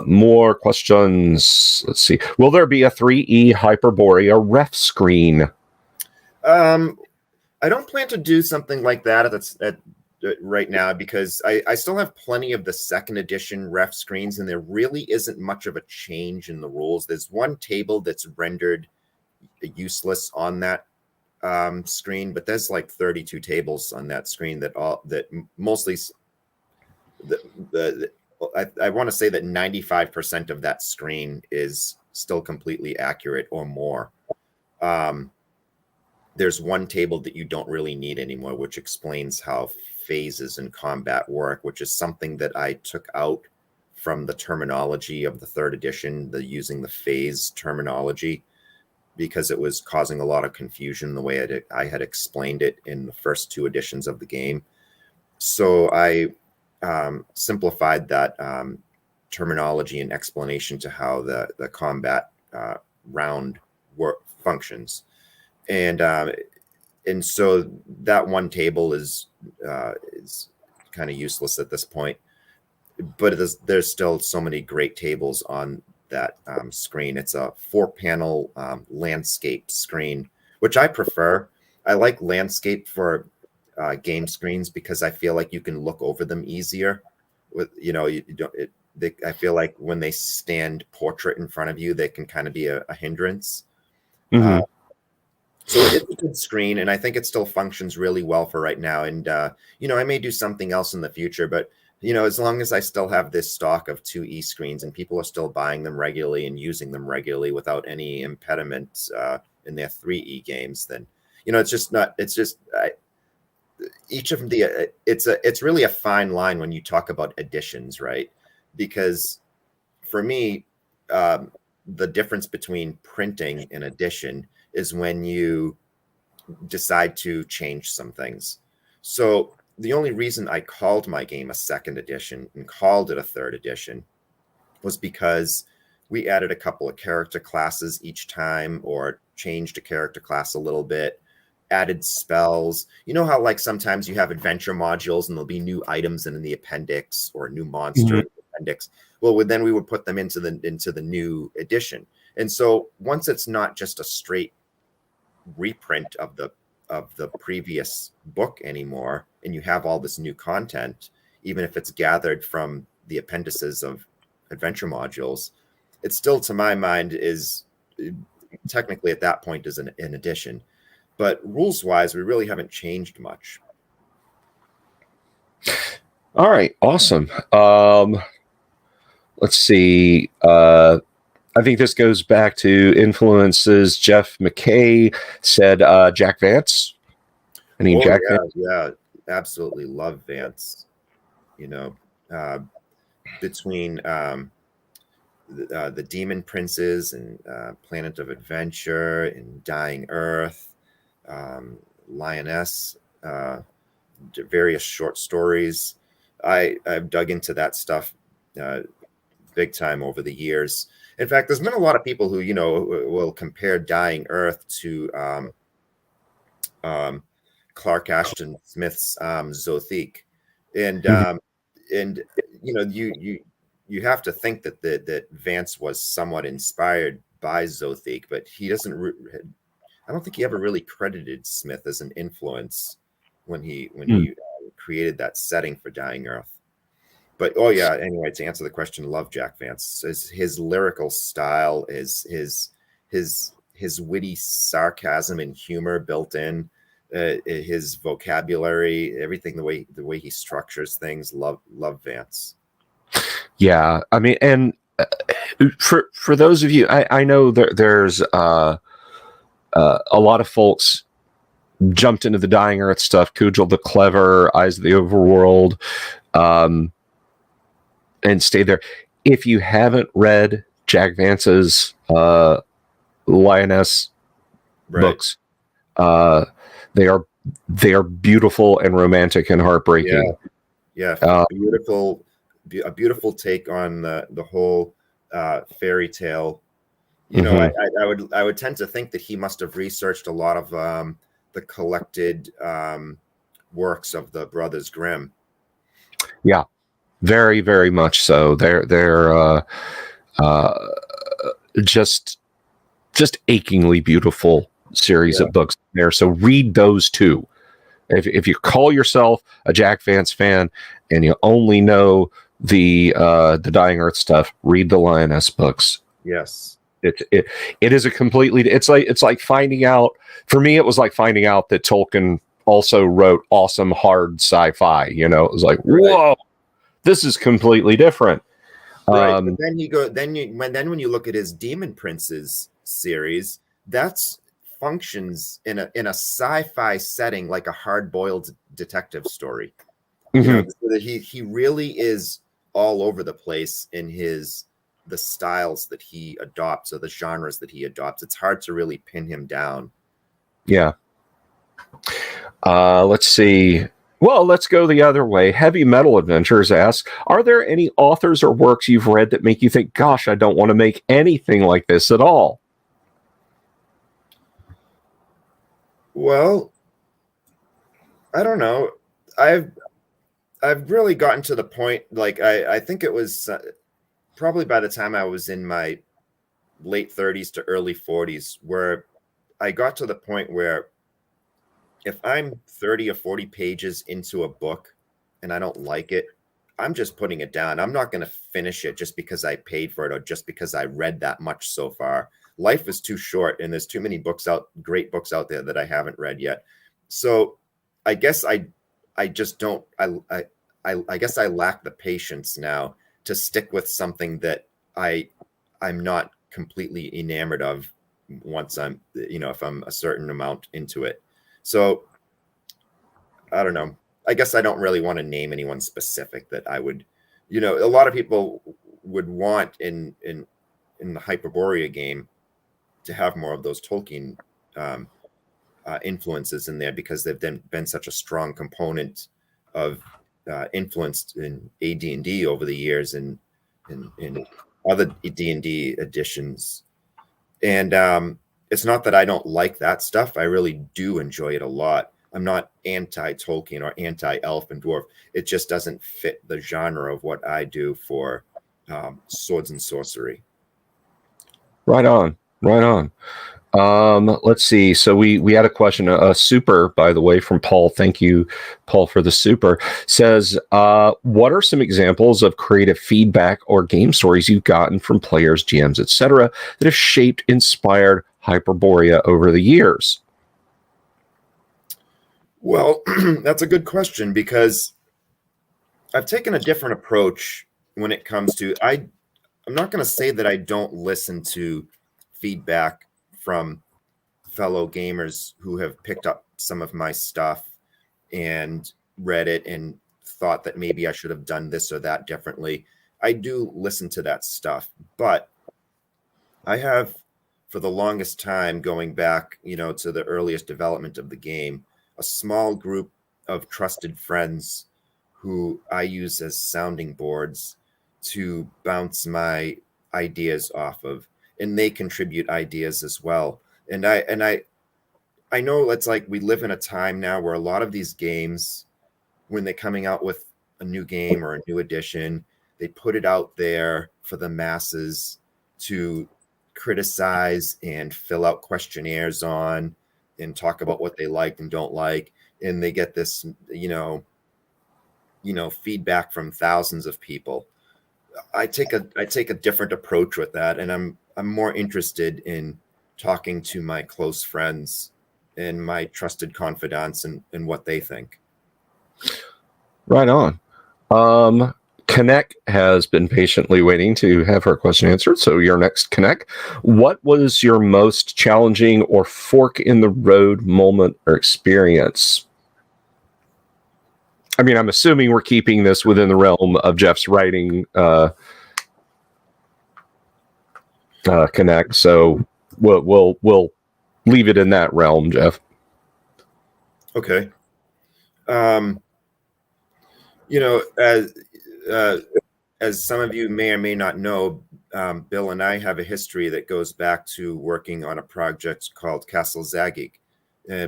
More questions. Let's see. Will there be a 3E Hyperborea ref screen? I don't plan to do something like that right now, because I still have plenty of the second edition ref screens, and there really isn't much of a change in the rules. There's one table that's rendered useless on that screen, but there's like 32 tables on that screen that mostly I want to say that 95% of that screen is still completely accurate or more. There's one table that you don't really need anymore, which explains how phases in combat work, which is something that I took out from the terminology of the third edition, using the phase terminology, because it was causing a lot of confusion the way I had explained it in the first two editions of the game. So I simplified that terminology and explanation to how the combat round functions. And so that one table is kind of useless at this point, but there's still so many great tables on that screen. It's a 4-panel landscape screen, which I prefer. I like landscape for game screens because I feel like you can look over them easier. I feel like when they stand portrait in front of you, they can kind of be a hindrance. Mm-hmm. So it's a good screen, and I think it still functions really well for right now. And, I may do something else in the future, but, as long as I still have this stock of 2E screens and people are still buying them regularly and using them regularly without any impediments in their 3E games, then, it's really a fine line when you talk about editions, right? Because for me, the difference between printing and edition is when you decide to change some things. So the only reason I called my game a second edition and called it a third edition was because we added a couple of character classes each time, or changed a character class a little bit, added spells. You know how like sometimes you have adventure modules and there'll be new items in the appendix, or a new monster in the appendix. Well, then we would put them into the new edition. And so once it's not just a straight reprint of the previous book anymore, and you have all this new content, even if it's gathered from the appendices of adventure modules, it still, to my mind, is technically at that point is an addition. But rules wise, we really haven't changed much. All right, awesome. Let's see. I think this goes back to influences. Jeff McKay said Jack Vance. Jack Vance? Yeah, absolutely love Vance. Between the Demon Princes and Planet of Adventure and Dying Earth, Lioness, various short stories. I've dug into that stuff big time over the years. In fact, there's been a lot of people who, will compare Dying Earth to Clark Ashton Smith's Zothique. And you have to think that Vance was somewhat inspired by Zothique, but he doesn't. I don't think he ever really credited Smith as an influence when he created that setting for Dying Earth. But anyway, to answer the question, love Jack Vance. His lyrical style, is his witty sarcasm and humor built in, his vocabulary, everything, the way he structures things. Love Vance. Yeah, I mean, and for those of you, I know there's a lot of folks jumped into the Dying Earth stuff, Kujal the Clever, Eyes of the Overworld, and stayed there. If you haven't read Jack Vance's Lioness books, they're they're beautiful and romantic and heartbreaking. Yeah, a beautiful take on the whole fairy tale. You know, I would tend to think that he must have researched a lot of the collected works of the Brothers Grimm. Yeah, very, very much so. They're just achingly beautiful series of books there. So read those too. If you call yourself a Jack Vance fan and you only know the Dying Earth stuff, read the Lioness books. Yes. It is a completely, it's like finding out, for me it was like finding out that Tolkien also wrote awesome hard sci-fi. You know, it was like, whoa, this is completely different. Right. But then when you look at his Demon Princes series, that's functions in a sci-fi setting like a hard-boiled detective story. You know, so that he really is all over the place in the styles that he adopts or the genres that he adopts. It's hard to really pin him down. Yeah. Let's see. Well, let's go the other way. Heavy Metal Adventures asks, are there any authors or works you've read that make you think, gosh, I don't want to make anything like this at all? Well, I don't know. I've really gotten to the point, like I think it was probably by the time I was in my late 30s to early 40s, where I got to the point where if I'm 30 or 40 pages into a book and I don't like it, I'm just putting it down. I'm not going to finish it just because I paid for it or just because I read that much so far. Life is too short and there's too many great books out there that I haven't read yet. So I guess I just don't, I guess I lack the patience now to stick with something that I'm not completely enamored of once I'm, if I'm a certain amount into it. So I don't know. I guess I don't really want to name anyone specific that I would, a lot of people would want in the Hyperborea game to have more of those Tolkien influences in there because they've been such a strong component of influence in AD&D over the years and in other D&D editions. And it's not that I don't like that stuff. I really do enjoy it a lot. I'm not anti-Tolkien or anti-elf and dwarf. It just doesn't fit the genre of what I do for swords and sorcery. Right on. Let's see. So we had a question, a super, by the way, from Paul. Thank you, Paul, for the super. Says, what are some examples of creative feedback or game stories you've gotten from players, GMs, etc., that have shaped, inspired Hyperborea over the years? Well, that's a good question because I've taken a different approach when it comes to, I'm not going to say that I don't listen to feedback from fellow gamers who have picked up some of my stuff and read it and thought that maybe I should have done this or that differently. I do listen to that stuff, but I have for the longest time, going back, to the earliest development of the game, a small group of trusted friends who I use as sounding boards to bounce my ideas off of, and they contribute ideas as well. And I know it's like we live in a time now where a lot of these games, when they're coming out with a new game or a new edition, they put it out there for the masses to criticize and fill out questionnaires on and talk about what they liked and don't like. And they get this, feedback from thousands of people. I take a different approach with that. And I'm more interested in talking to my close friends and my trusted confidants and what they think. Right on. Connect has been patiently waiting to have her question answered. So your next Connect, what was your most challenging or fork in the road moment or experience? I mean, I'm assuming we're keeping this within the realm of Jeff's writing Connect. So we'll leave it in that realm, Jeff. Okay. You know, as some of you may or may not know, Bill and I have a history that goes back to working on a project called CASTLE ZAGYG.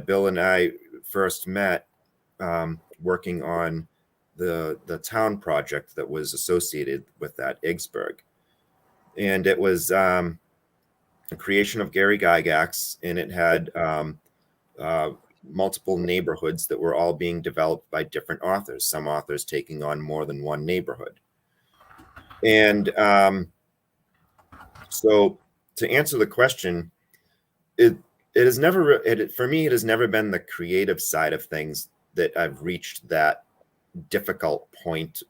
Bill and I first met working on the town project that was associated with that, Iggsburg. And it was a creation of Gary Gygax, and it had multiple neighborhoods that were all being developed by different authors, some authors taking on more than one neighborhood. And so to answer the question, it has never, for me, it has never been the creative side of things that I've reached that difficult point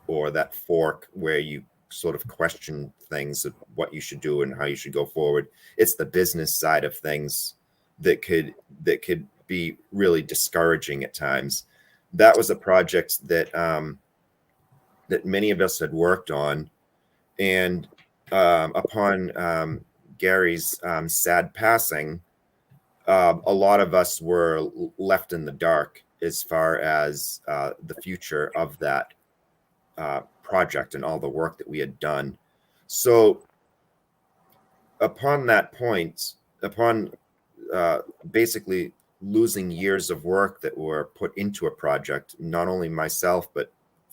or that fork where you sort of question things of what you should do and how you should go forward. It's the business side of things that could be really discouraging at times. That was a project that that many of us had worked on, and upon Gary's sad passing, a lot of us were left in the dark as far as the future of that project and all the work that we had done. So upon that point, upon basically losing years of work that were put into a project, not only myself, but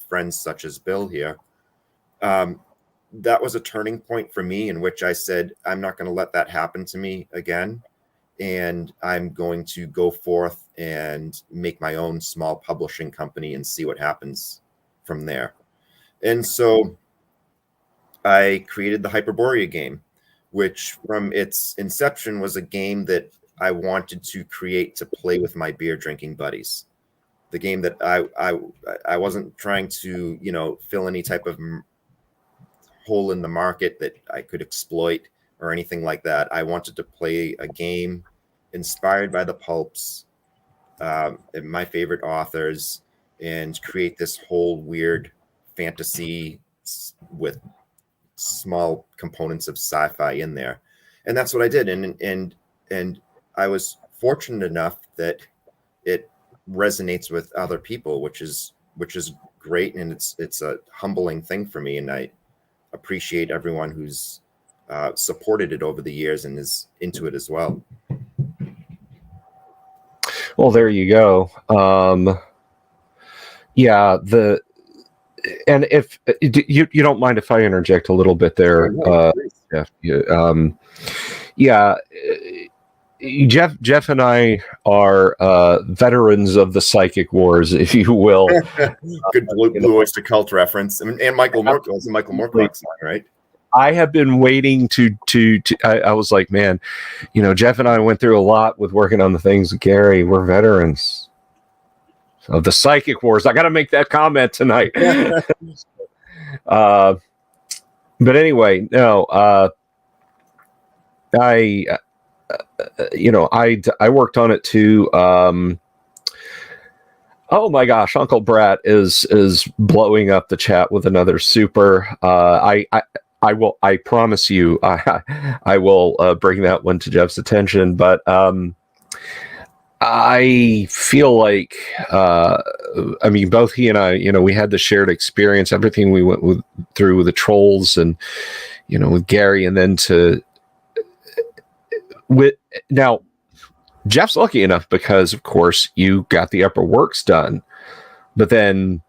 friends such as Bill here, that was a turning point for me in which I said, I'm not going to let that happen to me again. And I'm going to go forth and make my own small publishing company and see what happens from there. And so I created the Hyperborea game, which from its inception was a game that I wanted to create to play with my beer drinking buddies. The game that I wasn't trying to, you know, fill any type of hole in the market that I could exploit or anything like that. I wanted to play a game inspired by the Pulps, and my favorite authors, and create this whole weird fantasy with small components of sci-fi in there. And that's what I did. And I was fortunate enough that it resonates with other people, which is great. And it's a humbling thing for me. And I appreciate everyone who's supported it over the years and is into it as well. Well, there you go. Yeah, and if you don't mind if I interject a little bit there, Jeff. Yeah, Jeff and I are veterans of the psychic wars, if you will. Good Blue Oyster Cult reference, and Michael Moorcock's song, right? I have been waiting to I was like, man, you know, Jeff and I went through a lot with working on the things with Gary. We're veterans of the psychic wars. I got to make that comment tonight. But anyway, no, I worked on it too. Oh my gosh, Uncle Brat is blowing up the chat with another super. I promise you, I will bring that one to Jeff's attention. But I feel like, I mean, both he and I, you know, we had the shared experience, everything we went through with the trolls and, you know, with Gary, and then now Jeff's lucky enough because, of course, you got the upper works done, but then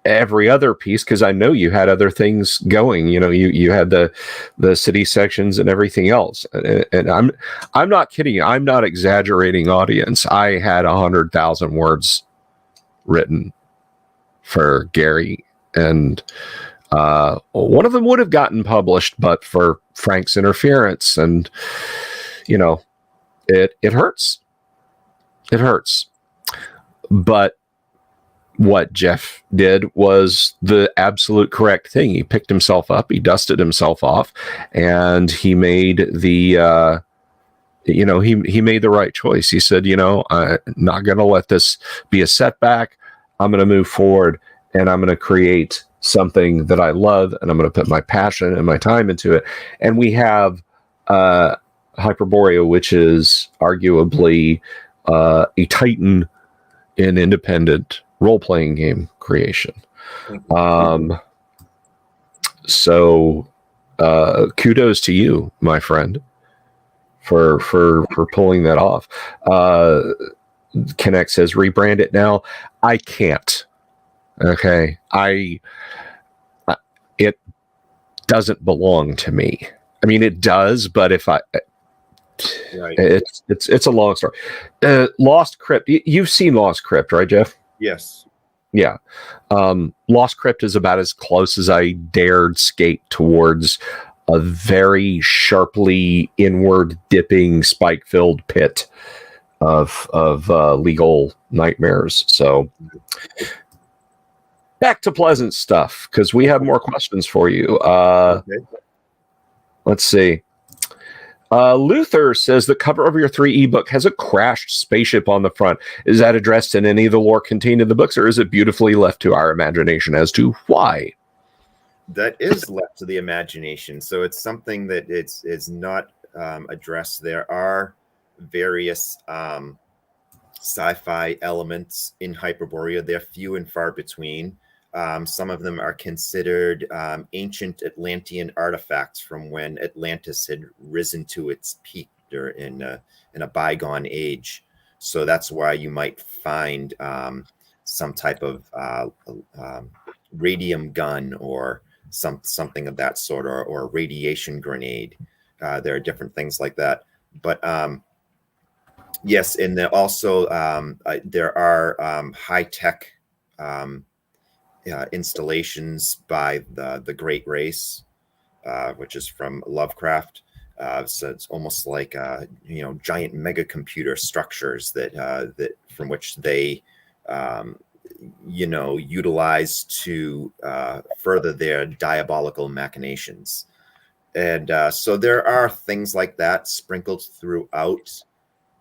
every other piece, because I know you had other things going, you know, you had the city sections and everything else, and I'm not kidding you, I'm not exaggerating, audience. I had 100,000 words written for Gary, and one of them would have gotten published, but for Frank's interference, and you know, it hurts. It hurts. But what Jeff did was the absolute correct thing. He picked himself up, he dusted himself off, and he made the he made the right choice. He said, you know, I'm not going to let this be a setback. I'm going to move forward, and I'm going to create something that I love, and I'm going to put my passion and my time into it. And we have Hyperborea, which is arguably a titan in independent role-playing game creation. So kudos to you, my friend, for pulling that off. Connect says rebrand it now. I can't. Okay, it doesn't belong to me. I mean, it does, but if I, Right. It's a long story. Lost Crypt. You've seen Lost Crypt, right, Jeff? Yes. Yeah. Lost Crypt is about as close as I dared skate towards a very sharply inward dipping, spike-filled pit of legal nightmares. So back to pleasant stuff, because we have more questions for you. Okay. Let's see. Luther says the cover of your 3 ebook has a crashed spaceship on the front. Is that addressed in any of the lore contained in the books, or is it beautifully left to our imagination as to why? That is left to the imagination. So it's something that it's not addressed. There are various sci-fi elements in Hyperborea. They're few and far between. Some of them are considered ancient Atlantean artifacts from when Atlantis had risen to its peak in a bygone age. So that's why you might find some type of radium gun or something of that sort, or a radiation grenade. There are different things like that. But yes, and there also there are high-tech installations by the Great Race, which is from Lovecraft. So it's almost like giant mega computer structures that from which they utilize to further their diabolical machinations. And so there are things like that sprinkled throughout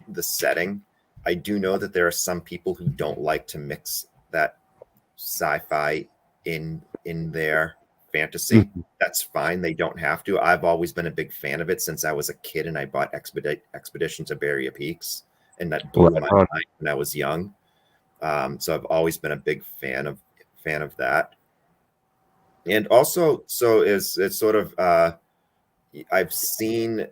the setting. I do know that there are some people who don't like to mix that sci-fi in their fantasy. That's fine. They don't have to. I've always been a big fan of it since I was a kid, and I bought Expedition to Barrier Peaks, and that blew my mind when I was young. So I've always been a big fan of that. And also, so it's sort of I've seen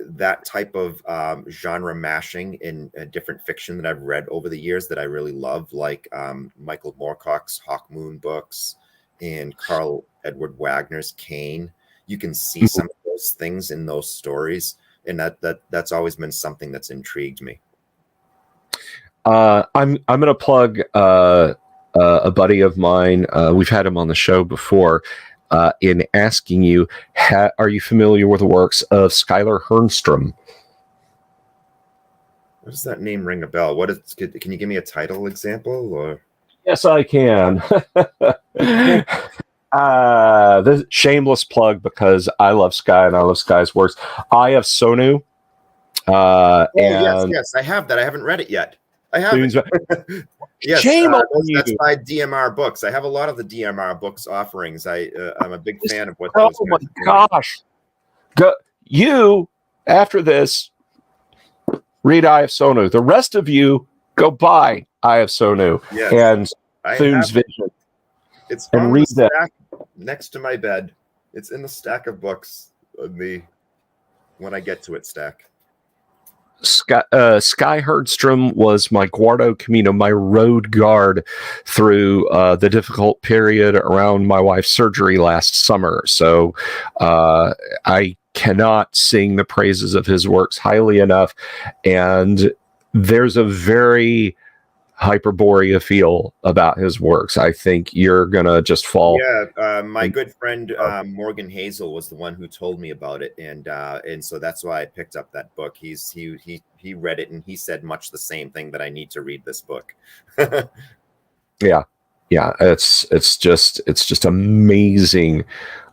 that type of genre mashing in different fiction that I've read over the years that I really love, like Michael Moorcock's Hawk Moon books and Carl Edward Wagner's Cain. You can see some of those things in those stories, and that's always been something that's intrigued me. I'm going to plug a buddy of mine. We've had him on the show before. In asking you, are you familiar with the works of Skylar Hernstrom? What does that name ring a bell? Can you give me a title example? Or Yes, I can. This shameless plug, because I love Sky and I love Sky's works. Eye of Sonu. Yes, I have that. I haven't read it yet. I haven't. Yes, shame on you. That's by DMR Books. I have a lot of the DMR Books offerings. I'm a big fan of what. Oh my gosh! You after this, read Eye of Sonu. The rest of you go buy Eye of Sonu and Thune's Vision. It's on the stack next to my bed. It's in the stack of books. When I get to it, stack. Sky Herdstrom was my Guardo Camino, my road guard through the difficult period around my wife's surgery last summer. So I cannot sing the praises of his works highly enough. And there's a very Hyperborea feel about his works. I think you're gonna just fall. Yeah, my good friend Morgan Hazel was the one who told me about it, and so that's why I picked up that book. He read it and he said much the same thing, that I need to read this book. Yeah, it's just amazing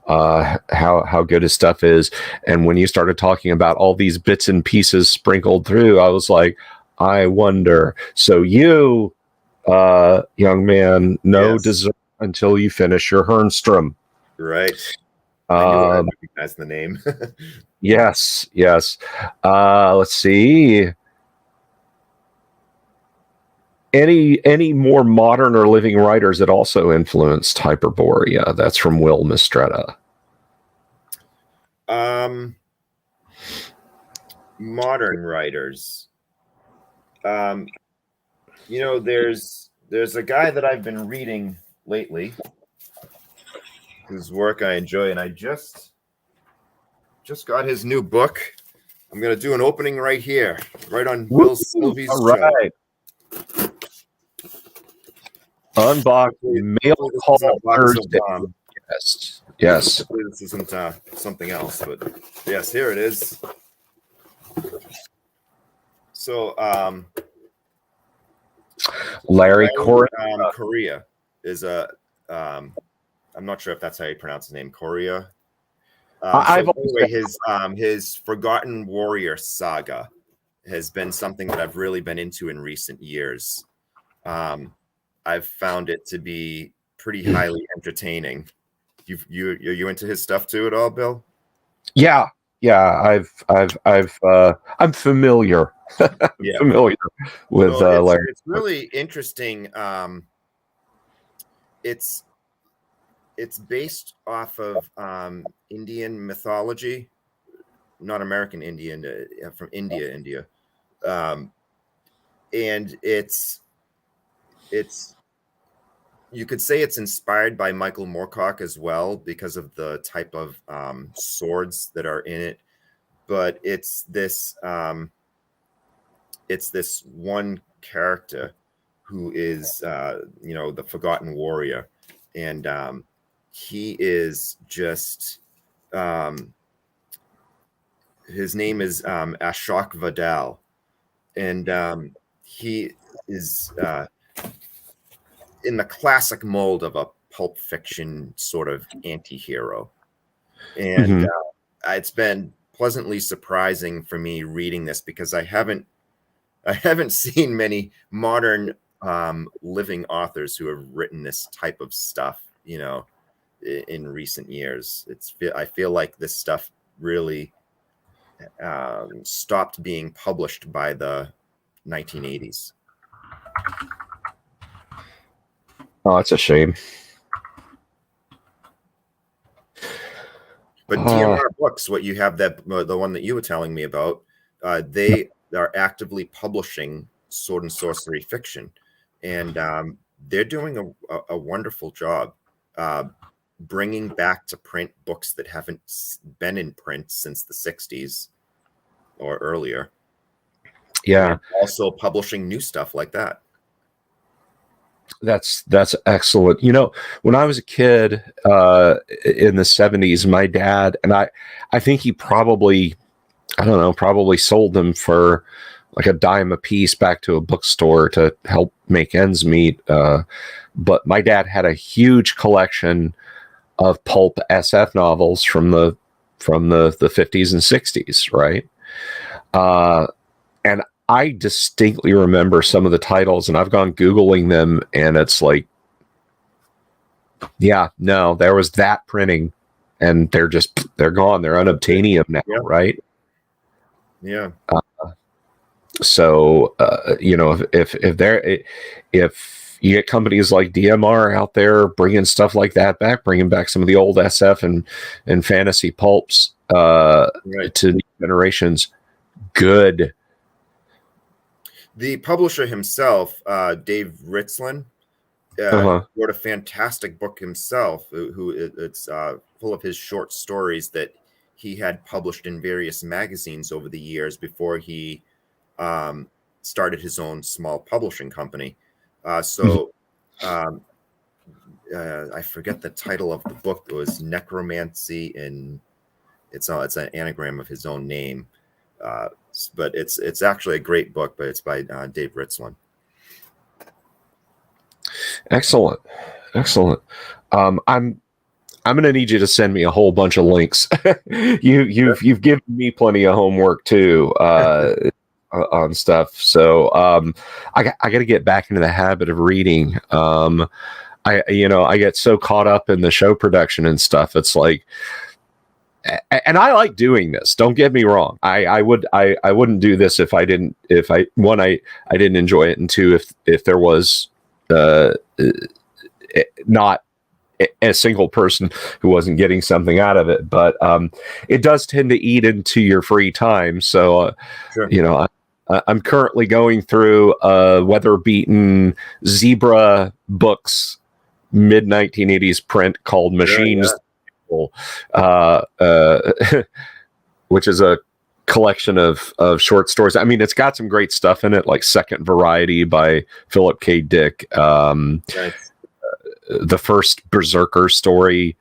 how good his stuff is. And when you started talking about all these bits and pieces sprinkled through, I was like, I wonder. So you, young man, no dessert until you finish your Hernstrom. Right. I recognize the name. Yes. Let's see. any more modern or living writers that also influenced Hyperborea? That's from Will Mistretta. Modern writers. There's a guy that I've been reading lately whose work I enjoy, and I just got his new book. I'm gonna do an opening right here, right on Bill Sylvie's show. Unboxing mail call Thursday. Yes. This isn't something else, but yes, here it is. So, Larry Correa is a. I'm not sure if that's how you pronounce his name, Correa. His Forgotten Warrior saga has been something that I've really been into in recent years. I've found it to be pretty highly entertaining. You into his stuff too at all, Bill? Yeah. I'm familiar. Familiar with Larry. It's really interesting. It's based off of Indian mythology, not American Indian, from India. And it's you could say it's inspired by Michael Moorcock as well because of the type of swords that are in it. But it's this one character who is the Forgotten Warrior, and he is just his name is Ashok Vadal, and he is in the classic mold of a Pulp Fiction sort of anti-hero. And it's been pleasantly surprising for me reading this because I haven't seen many modern living authors who have written this type of stuff, in recent years. I feel like this stuff really stopped being published by the 1980s. Oh, that's a shame. But DMR Books, what you have, the one that you were telling me about, they are actively publishing sword and sorcery fiction, and they're doing a wonderful job bringing back to print books that haven't been in print since the 60s or earlier. Yeah. And also publishing new stuff like that. That's excellent. When I was a kid in the 70s, my dad, and I think he probably sold them for like a dime a piece back to a bookstore to help make ends meet. But my dad had a huge collection of pulp SF novels from the 50s and 60s, right? And I distinctly remember some of the titles, and I've gone Googling them, and it's like, there was that printing, and they're gone. They're unobtainium now, right? Yeah. So, if you get companies like DMR out there bringing stuff like that back, bringing back some of the old SF and fantasy pulps to new generations, good. The publisher himself, Dave Ritzlin, wrote a fantastic book himself. It's full of his short stories that he had published in various magazines over the years before he started his own small publishing company. I forget the title of the book. It was Necromancy, and it's an anagram of his own name. But it's actually a great book, but it's by Dave Ritzlin. Excellent. I'm going to need you to send me a whole bunch of links. You've given me plenty of homework too on stuff. So I got to get back into the habit of reading. I get so caught up in the show production and stuff. It's like and I like doing this. Don't get me wrong. I wouldn't do this if I didn't. If I didn't enjoy it, and two, if there was not a single person who wasn't getting something out of it. But it does tend to eat into your free time. So Sure. you know, I'm currently going through Weather-beaten Zebra Books mid 1980s print called Machines. Yeah. Which is a collection of short stories. I mean, it's got some great stuff in it, like Second Variety by Philip K. Dick. Nice. The first Berserker story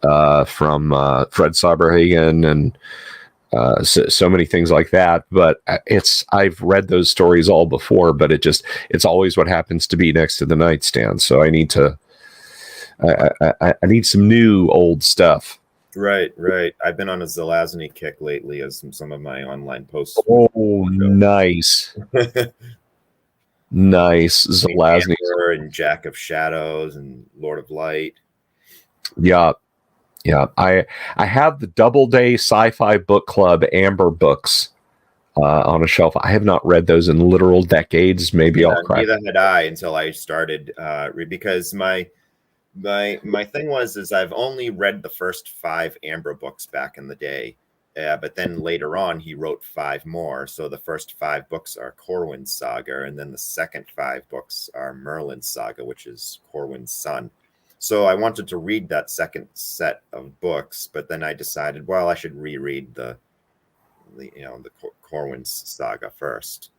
from Fred Saberhagen, and so many things like that. But I've read those stories all before, but it's always what happens to be next to the nightstand. So I need to. I need some new old stuff. Right. I've been on a Zelazny kick lately as some of my online posts. Oh, nice. Nice. Zelazny. And Jack of Shadows and Lord of Light. Yeah. I have the Doubleday Sci-Fi Book Club Amber books on a shelf. I have not read those in literal decades. Maybe I'll cry. Neither had I until I started because my thing is I've only read the first 5 Amber books back in the day, but then later on he wrote 5 more. So the first 5 books are Corwin's Saga, and then the second 5 books are Merlin's Saga, which is Corwin's son. So I wanted to read that second set of books, but then I decided, well, I should reread the Corwin's Saga first.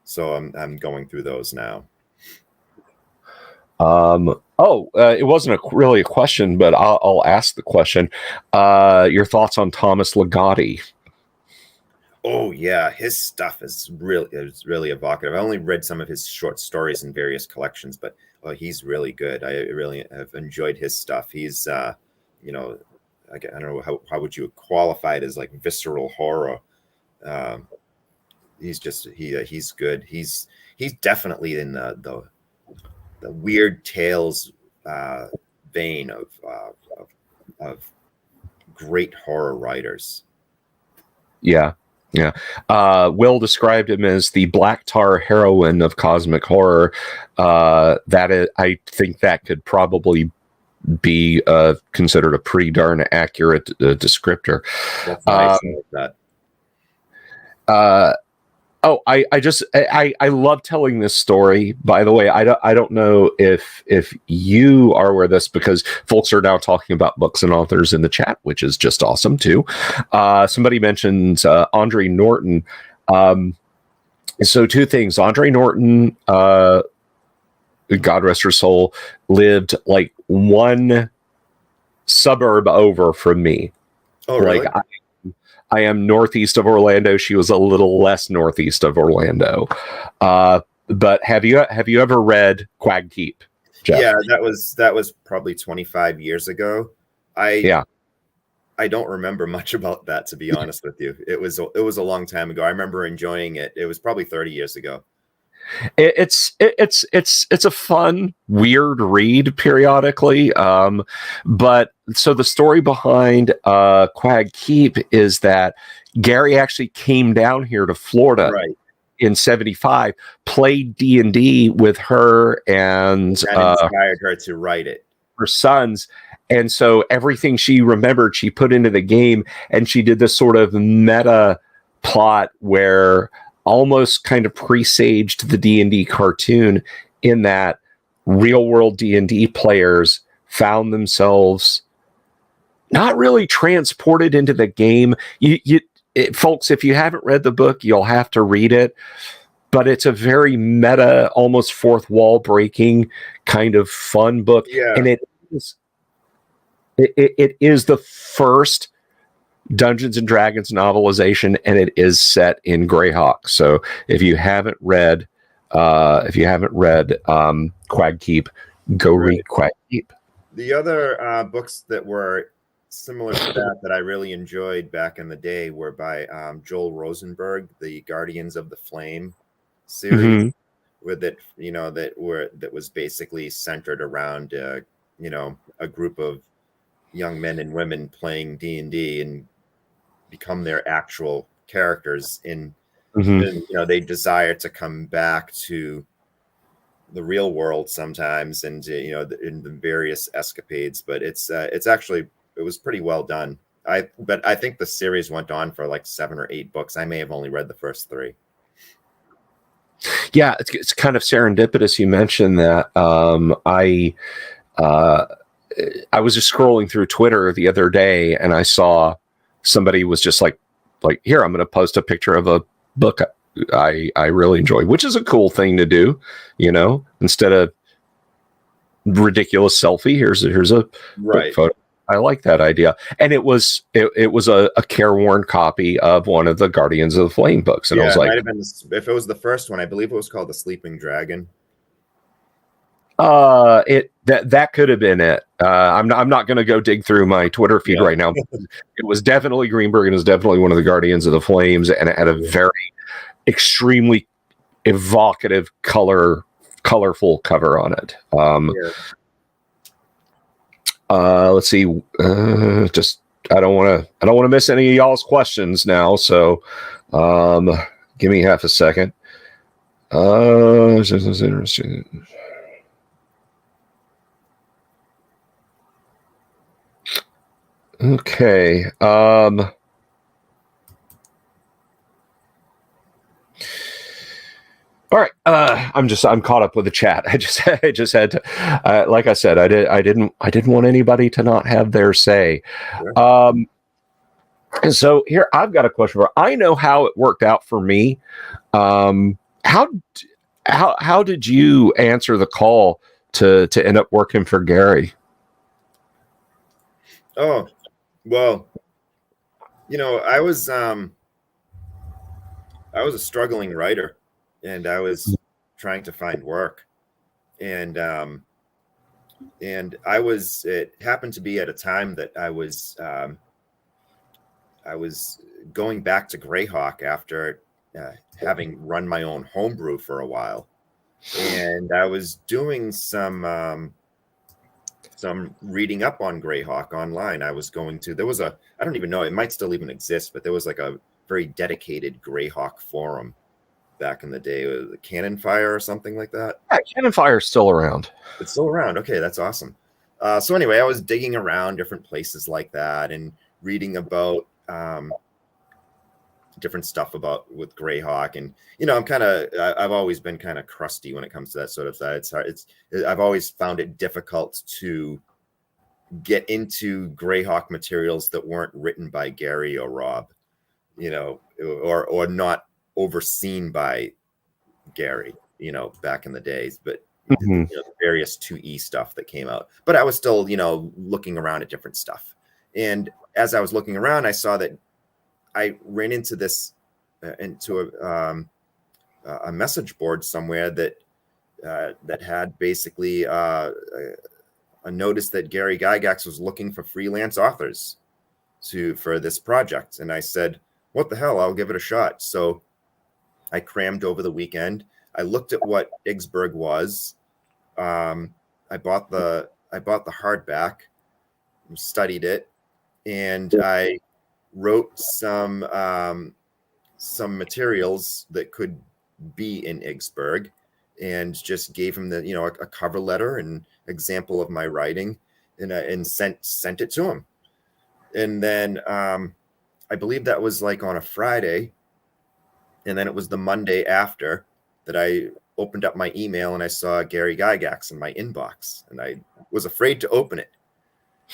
So I'm going through those now. It wasn't really a question, but I'll ask the question. Your thoughts on Thomas Ligotti? Oh yeah, his stuff is really evocative. I only read some of his short stories in various collections, but he's really good. I really have enjoyed his stuff. He's I don't know how would you qualify it as, like, visceral horror. He's good. He's definitely in the weird tales vein of great horror writers. Yeah. Will described him as the black tar heroine of cosmic horror. I think that could probably be considered a pretty darn accurate descriptor. That's nice. That. I love telling this story. By the way, I don't know if you are aware of this, because folks are now talking about books and authors in the chat, which is just awesome too. Somebody mentioned Andre Norton. So 2 things. Andre Norton, God rest her soul, lived like 1 suburb over from me. Oh, really? Like, I am northeast of Orlando. She was a little less northeast of Orlando. But have you ever read Quag Keep, Jeff? Yeah, that was probably 25 years ago. I don't remember much about that, to be honest with you. It was a long time ago. I remember enjoying it. It was probably 30 years ago. It's a fun, weird read periodically. But so the story behind Quag Keep is that Gary actually came down here to Florida in '75, played D&D with her, and inspired her to write it. Her sons. And so everything she remembered, she put into the game, and she did this sort of meta plot where almost kind of presaged the D&D cartoon, in that real world D&D players found themselves not really transported into the game. Folks, if you haven't read the book, you'll have to read it, but it's a very meta, almost fourth wall breaking kind of fun book. Yeah. And it is the first Dungeons and Dragons novelization, and it is set in Greyhawk. So if you haven't read Quag Keep, go read Quag Keep. The other books that were similar to that I really enjoyed back in the day were by Joel Rosenberg, the Guardians of the Flame series, with it, that was basically centered around a group of young men and women playing D&D and become their actual characters in, Mhm. and, you know, they desire to come back to the real world sometimes, and you know, in the various escapades. But it's actually, it was pretty well done. But I think the series went on for like 7 or 8 books. I may have only read the first 3. Yeah, it's kind of serendipitous you mentioned that. I was just scrolling through Twitter the other day, and I saw somebody was just like here, I'm going to post a picture of a book I really enjoy, which is a cool thing to do, you know, instead of ridiculous selfie. Here's a Right. book photo. I like that idea, and it was a careworn copy of one of the Guardians of the Flame books, and Yeah, I was it like, might have been, if it was the first one, I believe it was called The Sleeping Dragon. That could have been it. I'm not going to go dig through my Twitter feed right now. It was definitely Greenberg, and it was definitely one of the Guardians of the Flames, and it had a very extremely evocative colorful cover on it. Let's see. Just I don't want to miss any of y'all's questions now. So, give me half a second. This is interesting. Okay. All right. I'm caught up with the chat. I just had to, like I said, I didn't want anybody to not have their say. Sure. And so here I've got a question for. I know how it worked out for me. How did you answer the call to end up working for Gary? Oh, well, you know, I was a struggling writer, and I was trying to find work, and it happened to be at a time that I was going back to Greyhawk after having run my own homebrew for a while, and I was doing some reading up on Greyhawk online. I was going to, I don't even know, it might still even exist, but there was like a very dedicated Greyhawk forum back in the day, with Cannon Fire or something like that. Yeah, Cannon Fire is still around. It's still around. Okay, that's awesome. So anyway, I was digging around different places like that and reading about different stuff with Greyhawk, and you know, I've always been kind of crusty when it comes to that sort of side. It's hard. I've always found it difficult to get into Greyhawk materials that weren't written by Gary or Rob, you know, or not overseen by Gary, you know, back in the days. But you know, the various 2E stuff that came out. But I was still, you know, looking around at different stuff, and as I was looking around, I saw that I ran into this into a message board somewhere that had basically a notice that Gary Gygax was looking for freelance authors for this project. And I said, what the hell, I'll give it a shot. So I crammed over the weekend. I looked at what Igsberg was. I bought the hardback, studied it, and I wrote some materials that could be in Igsberg, and just gave him the, you know, a cover letter and example of my writing, and sent it to him. And then I believe that was like on a Friday, and then it was the Monday after that I opened up my email and I saw Gary Gygax in my inbox, and I was afraid to open it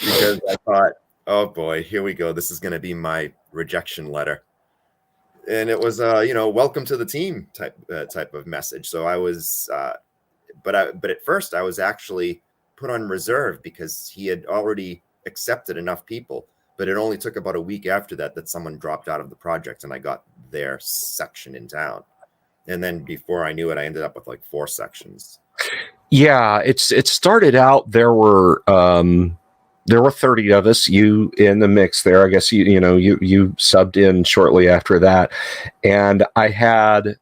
because I thought, oh boy, here we go. This is going to be my rejection letter. And it was, you know, welcome to the team type of message. So I was, but at first I was actually put on reserve because he had already accepted enough people. But it only took about a week after that someone dropped out of the project, and I got their section in town. And then before I knew it, I ended up with like 4 sections. Yeah, it started out, there were 30 of us, you in the mix there. I guess you subbed in shortly after that, and I had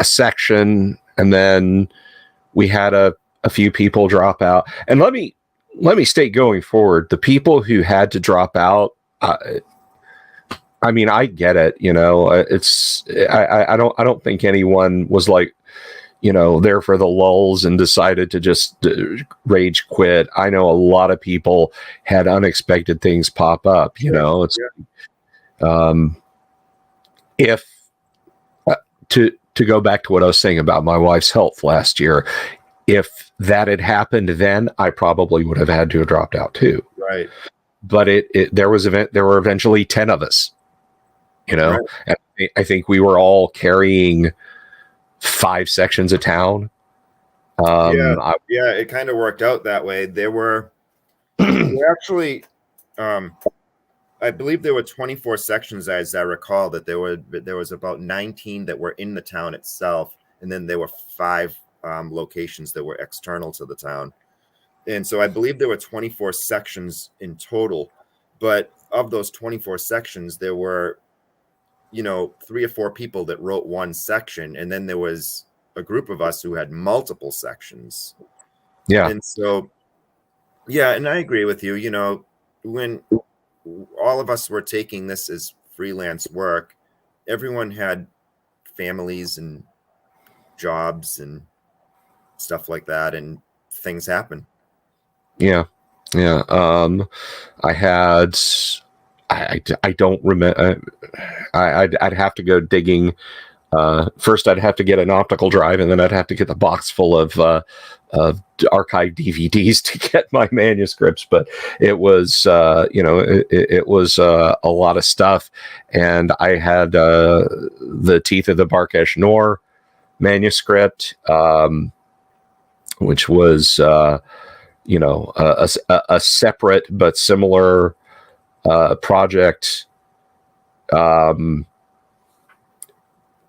a section, and then we had a few people drop out. And let me state, going forward, the people who had to drop out, I mean, I get it. It's I don't think anyone was like, there for the lulls and decided to just rage quit. I know a lot of people had unexpected things pop up. It's if to go back to what I was saying about my wife's health last year, if that had happened then, I probably would have had to have dropped out too. Right. But there were eventually 10 of us, Right. and I think we were all carrying 5 sections of town. It kind of worked out that way. There were actually, I believe there were 24 sections, as I recall, that there was about 19 that were in the town itself, and then there were 5 locations that were external to the town. And so I believe there were 24 sections in total, but of those 24 sections, there were, 3 or 4 people that wrote one section, and then there was a group of us who had multiple sections. Yeah. And so, and I agree with you. When all of us were taking this as freelance work, everyone had families and jobs and stuff like that, and things happen. Yeah. I don't remember. I'd have to go digging. First, I'd have to get an optical drive, and then I'd have to get the box full of archive DVDs to get my manuscripts. But it was, it was a lot of stuff, and I had the Teeth of the Barkesh Noor manuscript, which was, a separate but similar project.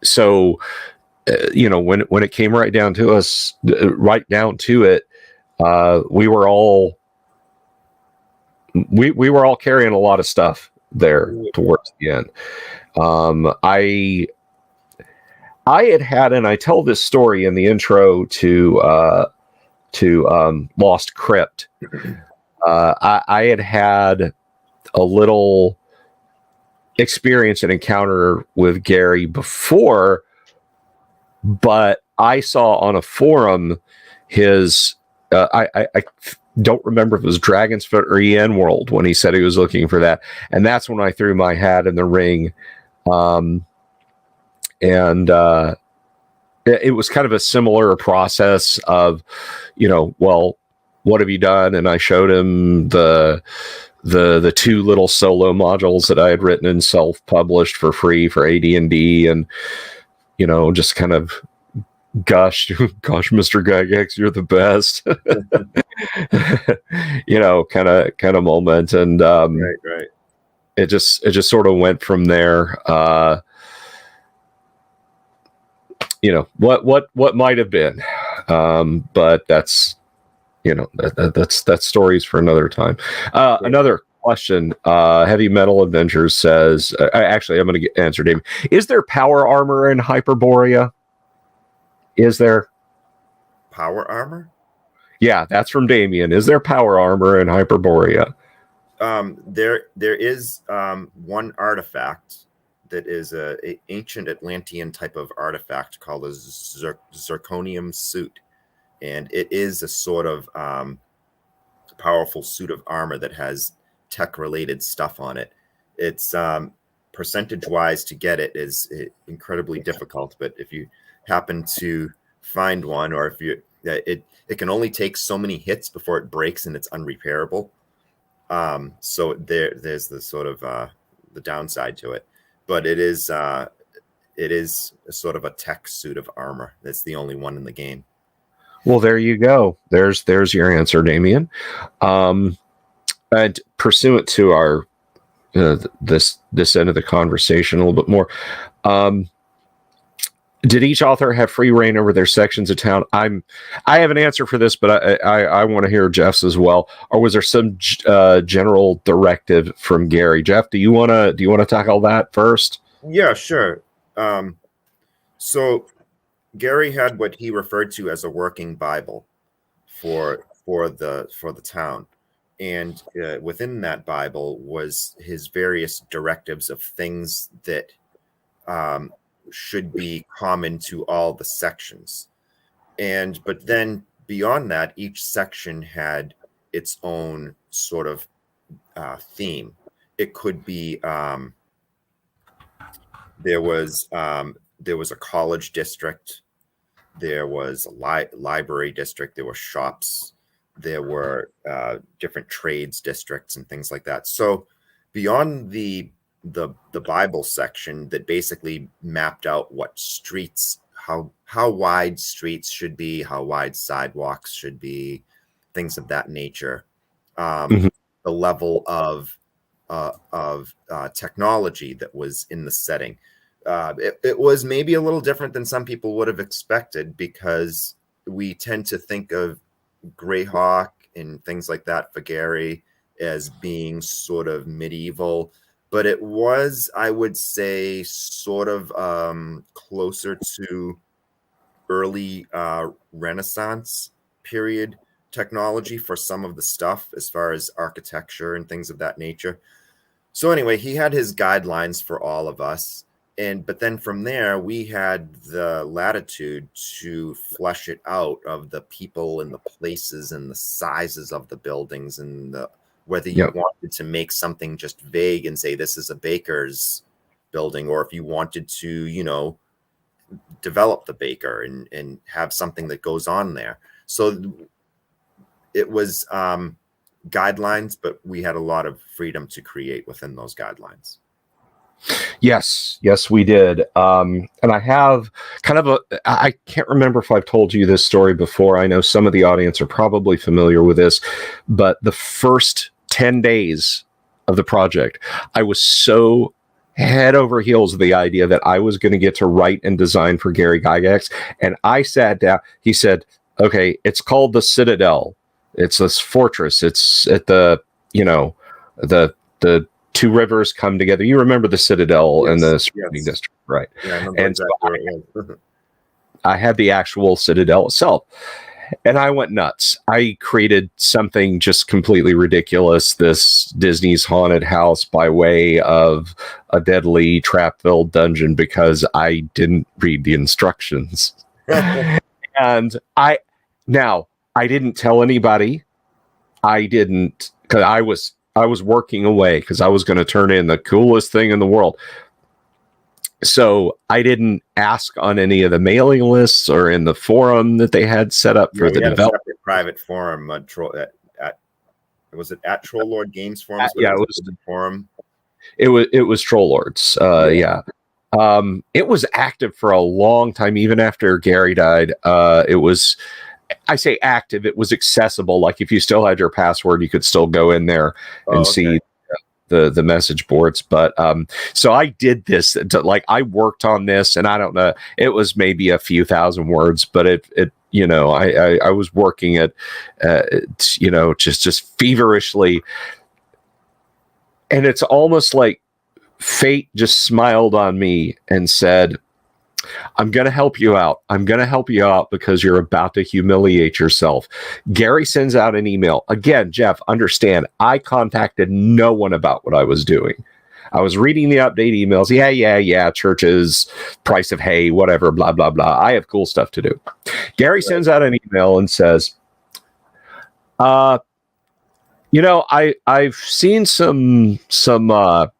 So, when it came right down to it, we were all carrying a lot of stuff there towards the end. I had, and I tell this story in the intro to Lost Crypt. I had a little experience and encounter with Gary before, but I saw on a forum his I don't remember if it was Dragon's Foot or EN World when he said he was looking for that, and that's when I threw my hat in the ring. It was kind of a similar process of, well, what have you done? And I showed him the 2 little solo modules that I had written and self-published for free for AD&D, and just kind of gushed, gosh, Mr. Gygax, you're the best. kind of moment. And right. It just sort of went from there. What might have been, but that's that's stories for another time. Another question. Heavy Metal Adventures says, actually, I'm going to answer Damien. Is there power armor in Hyperborea? Is there power armor? Yeah, that's from Damien. Is there power armor in Hyperborea? There is one artifact that is a ancient Atlantean type of artifact called a zirconium suit, and it is a sort of powerful suit of armor that has tech-related stuff on it. It's percentage-wise to get it is incredibly difficult, but if you happen to find one, or if you it can only take so many hits before it breaks and it's unrepairable. So there's the sort of the downside to it, but it is a sort of a tech suit of armor. That's the only one in the game. Well, there you go. There's your answer, Damien. And pursuant to our this end of the conversation a little bit more, did each author have free reign over their sections of town? I have an answer for this, but I want to hear Jeff's as well. Or was there some general directive from Gary? Jeff, do you want to tackle that first? Yeah, sure. So Gary had what he referred to as a working Bible for the town, And within that Bible was his various directives of things that should be common to all the sections. But then beyond that, each section had its own sort of theme. It could be there was a college district, there was a library district, there were shops, there were different trades districts and things like that. So beyond the Bible section that basically mapped out what streets, how wide streets should be, how wide sidewalks should be, things of that nature. The level of technology that was in the setting. It was maybe a little different than some people would have expected, because we tend to think of Greyhawk and things like that for Gary as being sort of medieval, but it was, I would say, sort of closer to early Renaissance period technology for some of the stuff as far as architecture and things of that nature. So anyway, he had his guidelines for all of us. But then from there, we had the latitude to flesh it out of the people and the places and the sizes of the buildings, and whether you wanted to make something just vague and say this is a baker's building, or if you wanted to, develop the baker and have something that goes on there. So it was guidelines, but we had a lot of freedom to create within those guidelines. Yes, we did. And I have kind of I can't remember if I've told you this story before. I know some of the audience are probably familiar with this, but the first 10 days of the project, I was so head over heels with the idea that I was going to get to write and design for Gary Gygax. And I sat down, he said, okay, it's called the Citadel. It's this fortress. It's at the two rivers come together. You remember the Citadel and the surrounding district, right? Yeah, I remember exactly. So I had the actual Citadel itself, and I went nuts. I created something just completely ridiculous, this Disney's haunted house by way of a deadly trap-filled dungeon, because I didn't read the instructions. And I didn't tell anybody. I didn't, because I was working away, because I was going to turn in the coolest thing in the world. So I didn't ask on any of the mailing lists or in the forum that they had set up for the development. A private forum. Was it at Troll Lord Games forums? Yeah, it was the forum. It was Troll Lords. Yeah. It was active for a long time, even after Gary died. It was, I say active, it was accessible. Like if you still had your password, you could still go in there and see the message boards. But so I did this, I worked on this, and I don't know, it was maybe a few thousand words, but it I was working it just feverishly. And it's almost like fate just smiled on me and said, I'm going to help you out. I'm going to help you out because you're about to humiliate yourself. Gary sends out an email. Again, Jeff, understand, I contacted no one about what I was doing. I was reading the update emails. Yeah, churches, price of hay, whatever, blah, blah, blah. I have cool stuff to do. Gary sends out an email and says, I've seen some of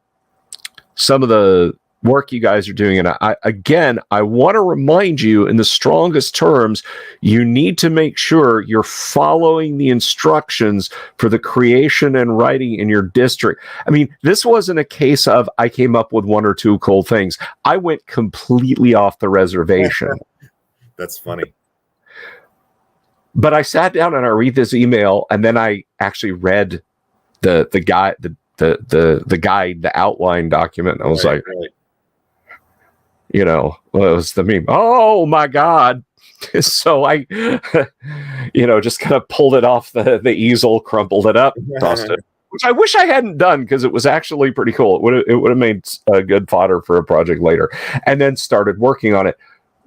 the work you guys are doing, and I want to remind you in the strongest terms, you need to make sure you're following the instructions for the creation and writing in your district. I mean, this wasn't a case of I came up with one or two cool things. I went completely off the reservation. That's funny. But I sat down and I read this email, and then I actually read the guide, the outline document. I was right. It was the meme. Oh my God. So I, just kind of pulled it off the easel, crumpled it up, tossed it, which I wish I hadn't done, because it was actually pretty cool. It would have made good fodder for a project later, and then started working on it.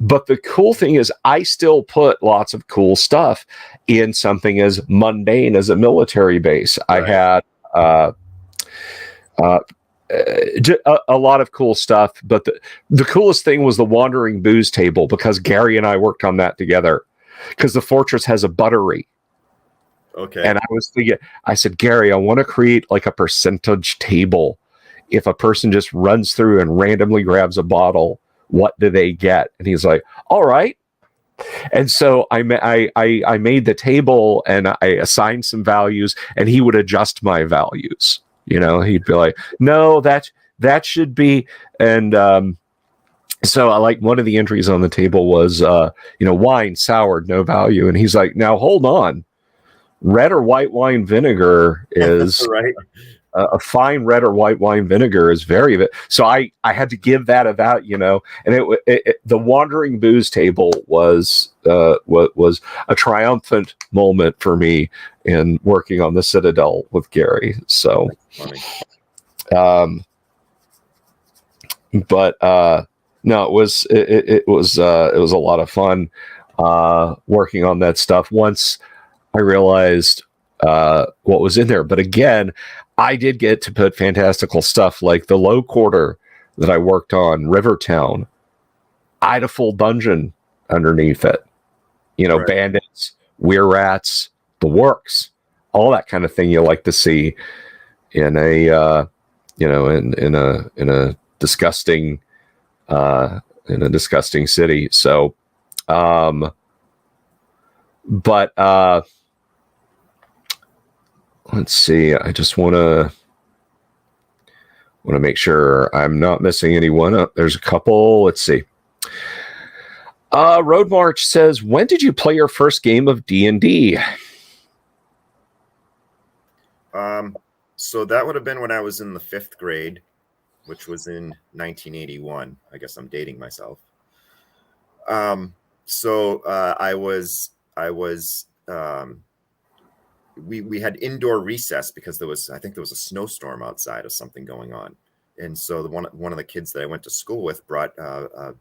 But the cool thing is I still put lots of cool stuff in something as mundane as a military base. Right. I had a lot of cool stuff, but the coolest thing was the wandering booze table, because Gary and I worked on that together, because the fortress has a buttery. Okay. And I was thinking, I said, Gary, I want to create like a percentage table. If a person just runs through and randomly grabs a bottle, what do they get? And he's like, all right. And so I made the table and I assigned some values, and he would adjust my values. He'd be like, no, that should be. And so I like one of the entries on the table was, wine soured, no value. And he's like, now hold on. Red or white wine vinegar is right. A fine red or white wine vinegar is very. So I had to give that a value, and the wandering booze table was a triumphant moment for me in working on the Citadel with Gary. So, but no, it was a lot of fun working on that stuff. Once I realized what was in there, but again, I did get to put fantastical stuff like the low quarter that I worked on, Rivertown. I had a full dungeon underneath it. Right. Bandits, weir rats, the works, all that kind of thing you like to see in a in a disgusting city. So, but let's see. I just want to make sure I'm not missing anyone. There's a couple. Let's see. Road March says, when did you play your first game of D&D? So that would have been when I was in the 5th grade, which was in 1981. I guess I'm dating myself. We had indoor recess because I think there was a snowstorm outside or something going on. And so one of the kids that I went to school with brought a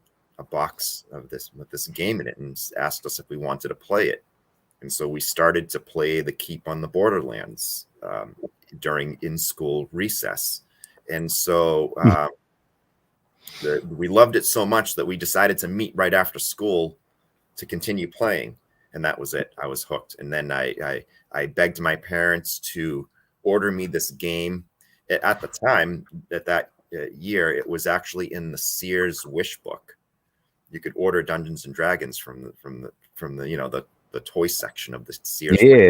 box of this with this game in it and asked us if we wanted to play it. And so we started to play the Keep on the Borderlands during in-school recess. And so we loved it so much that we decided to meet right after school to continue playing. And that was it. I was hooked. And then I begged my parents to order me this game. At the time, that year, it was actually in the Sears wish book. You could order Dungeons and Dragons from the toy section of the Sears. Yeah.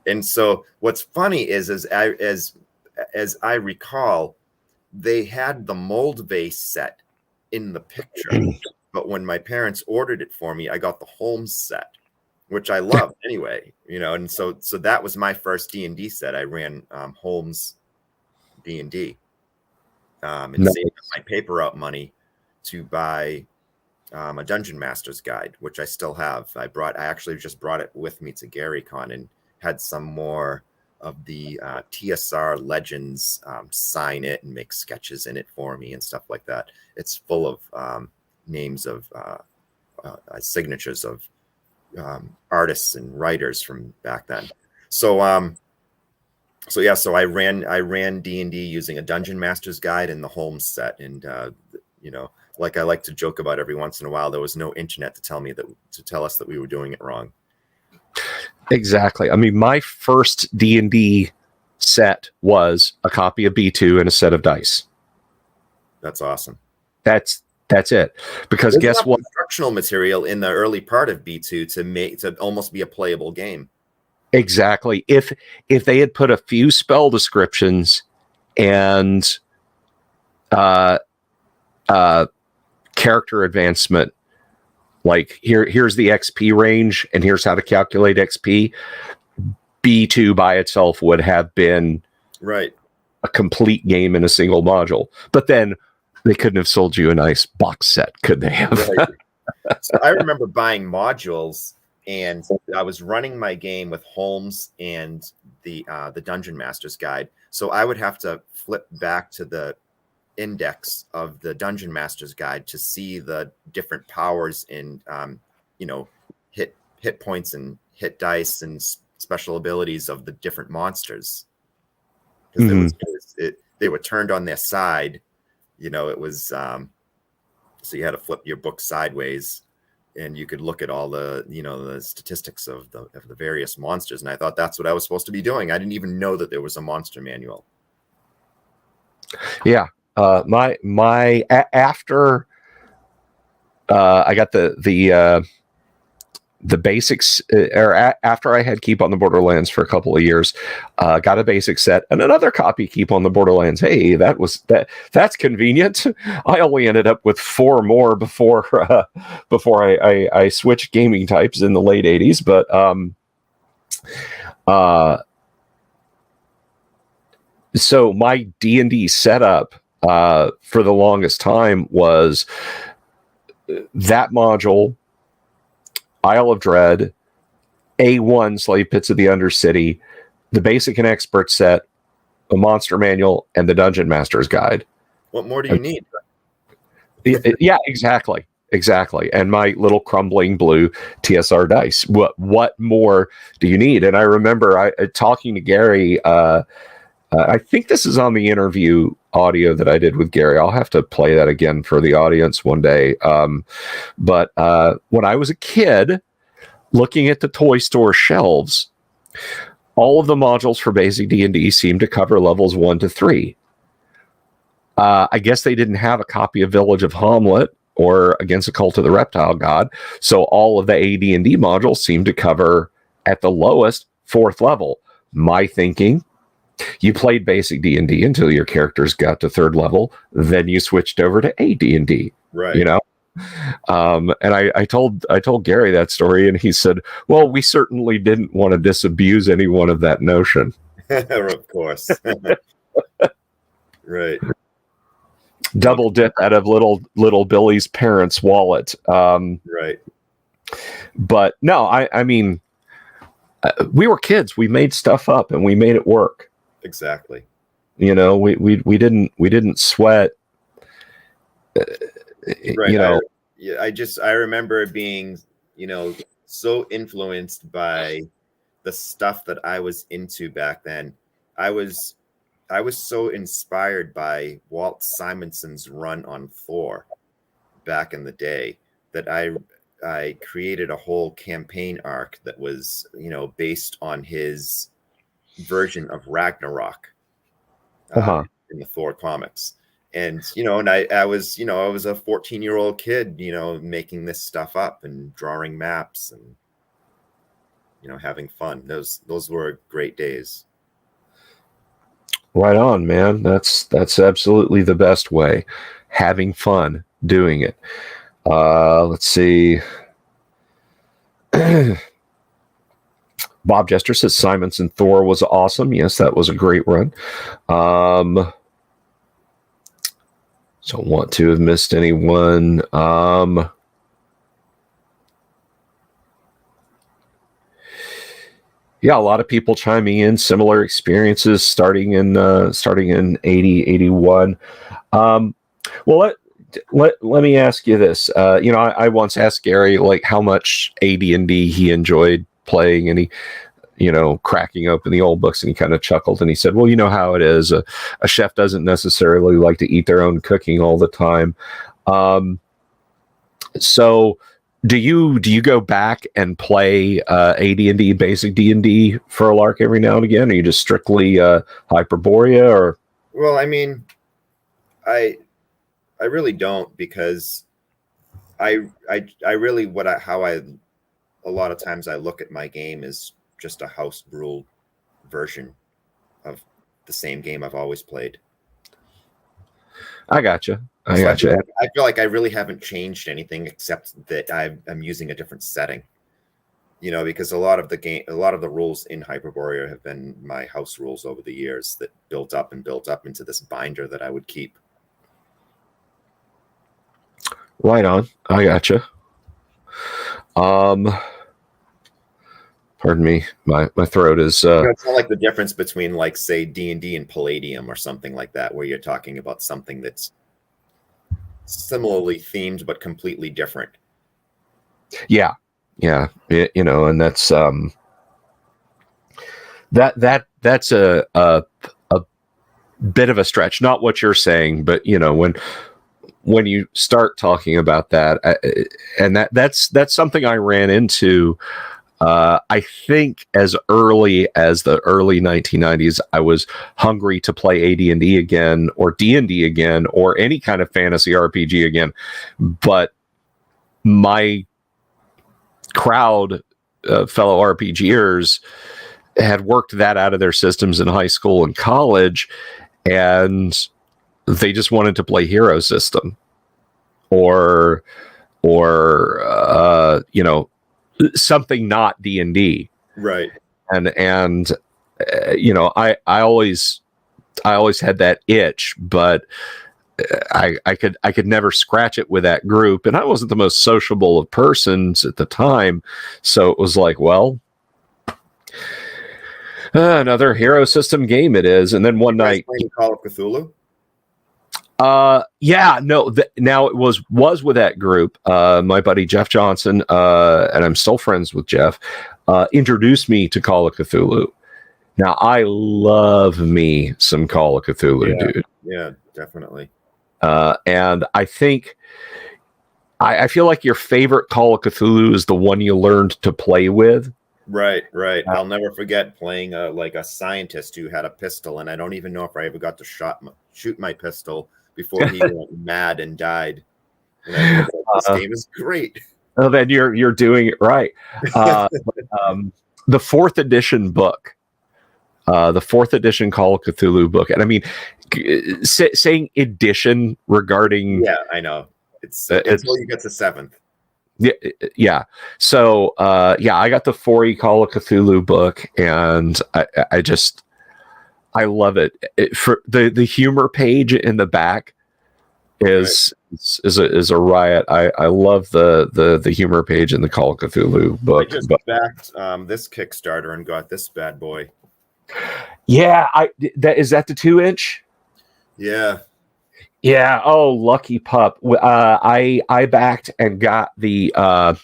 And so what's funny is as I recall, they had the mold vase set in the picture, but when my parents ordered it for me, I got the Holmes set, which I loved anyway, and so that was my first D&D set. I ran Holmes D&D, and Nice. saved my paper out money to buy a Dungeon Master's Guide, which I still have. I actually just brought it with me to GaryCon and had some more of the TSR legends sign it and make sketches in it for me and stuff like that. It's full of names of signatures of artists and writers from back then. So I ran D&D using a Dungeon Master's Guide and the Holmes set, and like I like to joke about every once in a while, there was no internet to tell us that we were doing it wrong. Exactly. I mean, my first D&D set was a copy of B2 and a set of dice. That's awesome. That's it. Because There's guess what? Instructional material in the early part of B2 to almost be a playable game. Exactly. If they had put a few spell descriptions and character advancement, like here's the XP range and here's how to calculate XP, B2 by itself would have been right a complete game in a single module. But then they couldn't have sold you a nice box set, could they have? Right. So I remember buying modules, and I was running my game with Holmes and the Dungeon Master's Guide. So I would have to flip back to the index of the Dungeon Master's Guide to see the different powers in, hit points and hit dice and special abilities of the different monsters. Because they were turned on their side. It was so you had to flip your book sideways, and you could look at all the the statistics of the various monsters. And I thought that's what I was supposed to be doing. I didn't even know that there was a monster manual. Yeah. After I got the basics, after I had Keep on the Borderlands for a couple of years, got a basic set and another copy Keep on the Borderlands. Hey, that's convenient. I only ended up with 4 more before I switched gaming types in the late 80s. But so my D&D setup for the longest time was that module, Isle of Dread, A1 Slave Pits of the Undercity, the basic and expert set, a monster manual, and the Dungeon Master's Guide. What more do you need? Yeah, exactly. And my little crumbling blue TSR dice. What more do you need? And I remember talking to Gary. I think this is on the interview audio that I did with Gary. I'll have to play that again for the audience one day. But when I was a kid, looking at the toy store shelves, all of the modules for basic D&D seemed to cover levels 1 to 3. I guess they didn't have a copy of Village of Hamlet or Against the Cult of the Reptile God, so all of the AD&D modules seemed to cover at the lowest 4th level. My thinking, you played basic D&D until your characters got to 3rd level, then you switched over to AD&D. Right. And I told Gary that story, and he said, well, we certainly didn't want to disabuse anyone of that notion. Of course. Right. Double dip out of little Billy's parents' wallet. Right. But no, I mean, we were kids. We made stuff up and we made it work. Exactly. We didn't sweat. Right. I remember being, so influenced by the stuff that I was into back then. I was so inspired by Walt Simonson's run on Thor back in the day that I created a whole campaign arc that was, based on his version of Ragnarok in the Thor comics. And, and I was a 14-year-old kid, making this stuff up and drawing maps and, having fun. Those were great days. Right on, man. That's absolutely the best way. Having fun doing it. Let's see. Bob Jester says Simonson Thor was awesome. Yes, that was a great run. Don't want to have missed anyone. Yeah, a lot of people chiming in, similar experiences starting in 80, 81. Well, let me ask you this. I once asked Gary like how much AD&D he enjoyed playing, and he, cracking open the old books, and he kind of chuckled and he said, well, you know how it is. A chef doesn't necessarily like to eat their own cooking all the time. So do you go back and play AD&D, basic D&D for a lark every now and again? Or are you just strictly Hyperborea? Or? Well, I mean, I really don't, because a lot of times I look at my game as just a house ruled version of the same game I've always played. I gotcha. I feel like I really haven't changed anything except that I'm using a different setting. Because a lot of the rules in Hyperborea have been my house rules over the years that built up into this binder that I would keep. Right on. I gotcha. Pardon me. My throat is. It's not like the difference between, like, say, D&D and Palladium or something like that, where you're talking about something that's similarly themed but completely different. Yeah. And that's that's a bit of a stretch. Not what you're saying, but when you start talking about that, and that's something I ran into. I think as early as the early 1990s, I was hungry to play AD&D again, or D&D again, or any kind of fantasy RPG again. But my crowd, fellow RPGers, had worked that out of their systems in high school and college, and they just wanted to play Hero System or something not D&D. Right. And I always had that itch, but I could never scratch it with that group, and I wasn't the most sociable of persons at the time, so it was like, well, another Hero System game it is. And then one night, playing Call of Cthulhu. Now it was with that group. My buddy Jeff Johnson, and I'm still friends with Jeff, introduced me to Call of Cthulhu. Now I love me some Call of Cthulhu, dude. Yeah, definitely. And I think I feel like your favorite Call of Cthulhu is the one you learned to play with. Right. I'll never forget playing a scientist who had a pistol, and I don't even know if I ever got to shoot my pistol before he went mad and died. And I was like, this game is great. Oh, then you're doing it right. The fourth edition book, the fourth edition Call of Cthulhu book, and I mean, saying edition regarding. Yeah, I know. It's until you get to seventh. Yeah. So, I got the 4E Call of Cthulhu book, and I love it. For the humor page in the back is a riot. I love the humor page in the Call of Cthulhu book. I just backed this Kickstarter and got this bad boy. Yeah, is that the 2-inch? Yeah. Yeah. Oh, lucky pup. I backed and got the I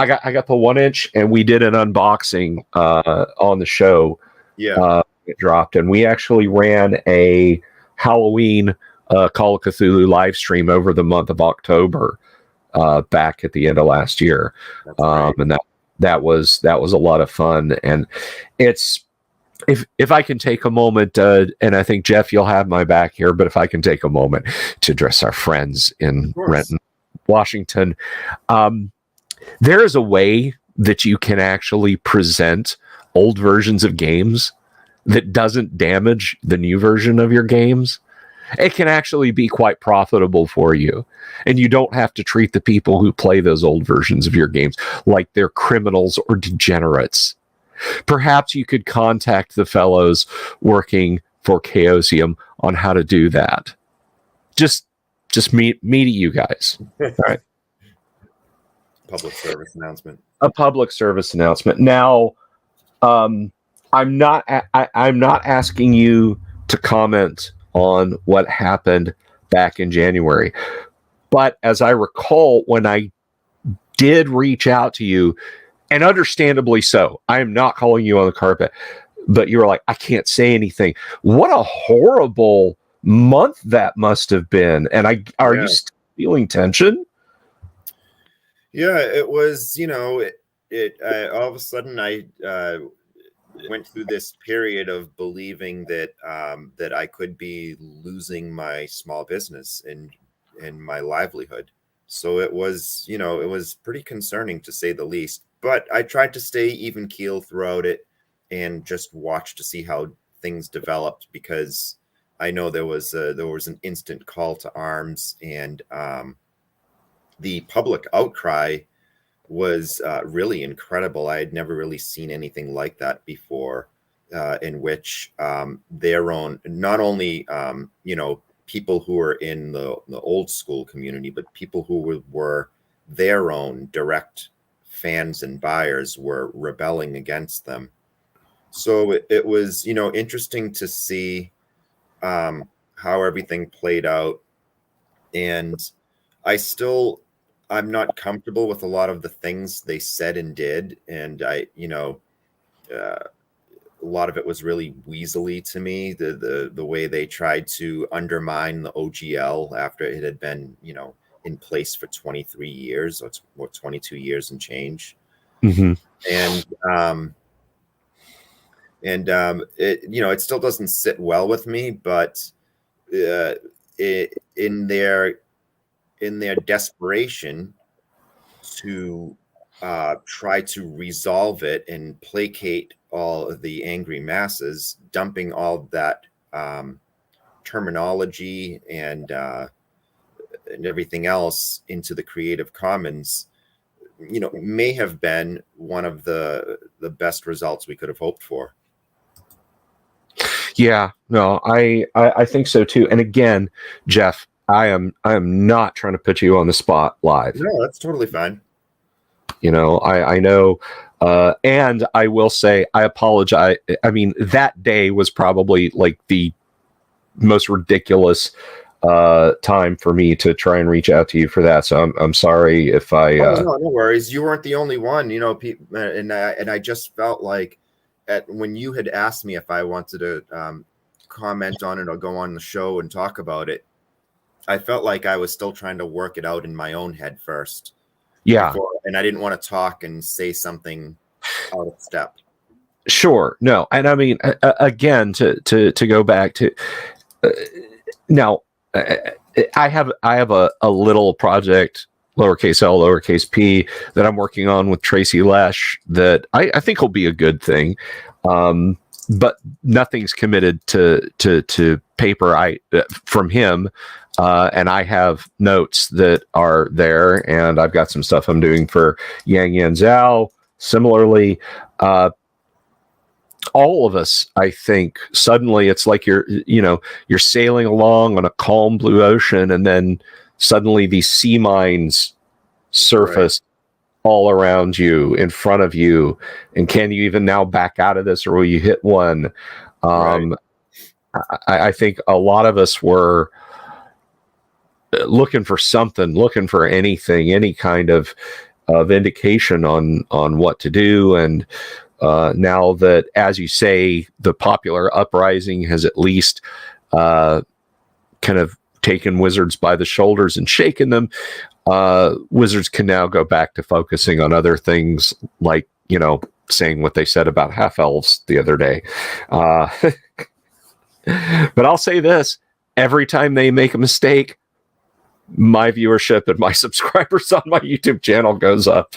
got the 1-inch, and we did an unboxing on the show. Yeah. It dropped, and we actually ran a Halloween Call of Cthulhu live stream over the month of October back at the end of last year. And that was a lot of fun. And it's if I can take a moment, and I think, Jeff, you'll have my back here, but if I can take a moment to address our friends in Renton, Washington, there is a way that you can actually present old versions of games that doesn't damage the new version of your games. It can actually be quite profitable for you. And you don't have to treat the people who play those old versions of your games like they're criminals or degenerates. Perhaps you could contact the fellows working for Chaosium on how to do that. Just me to you guys. All right. Public service announcement. A public service announcement. Now, I'm not asking you to comment on what happened back in January, but as I recall, when I did reach out to you, and understandably so, I am not calling you on the carpet, but you were like, I can't say anything. What a horrible month that must have been. And are you still feeling tension? Yeah, it was, all of a sudden I went through this period of believing that that I could be losing my small business and my livelihood. So it was, it was pretty concerning, to say the least. But I tried to stay even keel throughout it and just watch to see how things developed, because I know there was an instant call to arms, and the public outcry was really incredible. I had never really seen anything like that before, in which their own, not only people who were in the old school community, but people who were their own direct fans and buyers were rebelling against them. So it was, interesting to see how everything played out. And I'm not comfortable with a lot of the things they said and did. And a lot of it was really weaselly to me. The way they tried to undermine the OGL after it had been, in place for 23 years, or 22 years and change. Mm-hmm. And it still doesn't sit well with me, but in their desperation to try to resolve it and placate all of the angry masses, dumping all that terminology and everything else into the Creative Commons, may have been one of the best results we could have hoped for. Yeah, no, I think so too. And again, Jeff, I am not trying to put you on the spot live. No, that's totally fine. I know, and I will say I apologize. I mean, that day was probably like the most ridiculous time for me to try and reach out to you for that. So I'm sorry if I. No worries. You weren't the only one. And I just felt like when you had asked me if I wanted to comment on it or go on the show and talk about it, I felt like I was still trying to work it out in my own head first. Yeah. And I didn't want to talk and say something out of step. Sure. No. And I mean, again, to go back to now, I have a little project, lowercase l, lowercase p, that I'm working on with Tracy Lesh that I think will be a good thing. But nothing's committed to paper from him. And I have notes that are there, and I've got some stuff I'm doing for Yang Yan Zhao. Similarly, all of us, I think, suddenly it's like you're sailing along on a calm blue ocean, and then suddenly these sea mines surface all around you, in front of you, and can you even now back out of this, or will you hit one? I think a lot of us were looking for something, looking for anything, any kind of indication on what to do. And now that, as you say, the popular uprising has at least kind of taken Wizards by the shoulders and shaken them, Wizards can now go back to focusing on other things, like, saying what they said about half-elves the other day. But I'll say this, every time they make a mistake, my viewership and my subscribers on my YouTube channel goes up.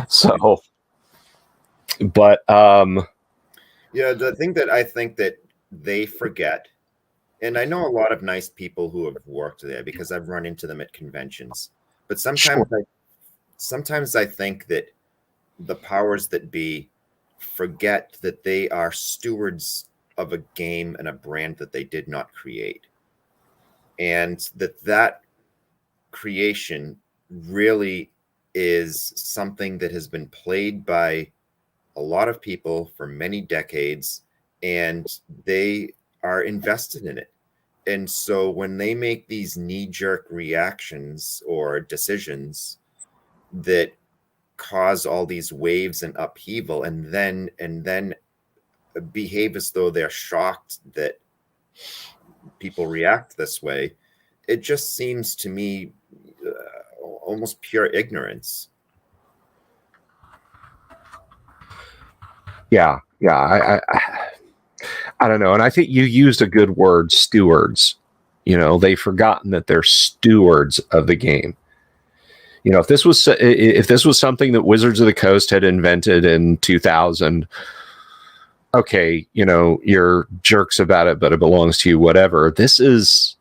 So, but the thing that I think that they forget, and I know a lot of nice people who have worked there because I've run into them at conventions, but sometimes I think that the powers that be forget that they are stewards of a game and a brand that they did not create. And that creation really is something that has been played by a lot of people for many decades, and they are invested in it. And so when they make these knee-jerk reactions or decisions that cause all these waves and upheaval, and then behave as though they're shocked that people react this way, it just seems to me almost pure ignorance. Yeah. I don't know. And I think you used a good word, stewards. They've forgotten that they're stewards of the game. If this was something that Wizards of the Coast had invented in 2000, okay, you're jerks about it, but it belongs to you, whatever. This is,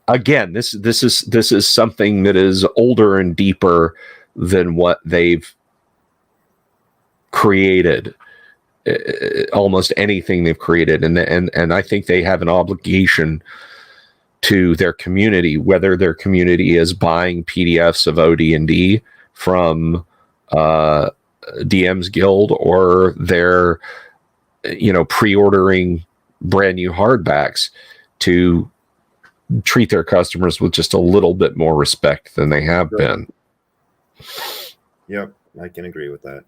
again, this is something that is older and deeper than what they've created. Almost anything they've created, and I think they have an obligation to their community, whether their community is buying PDFs of OD&D from DM's Guild, or they're, pre-ordering brand new hardbacks, to treat their customers with just a little bit more respect than they have been. Yep, I can agree with that.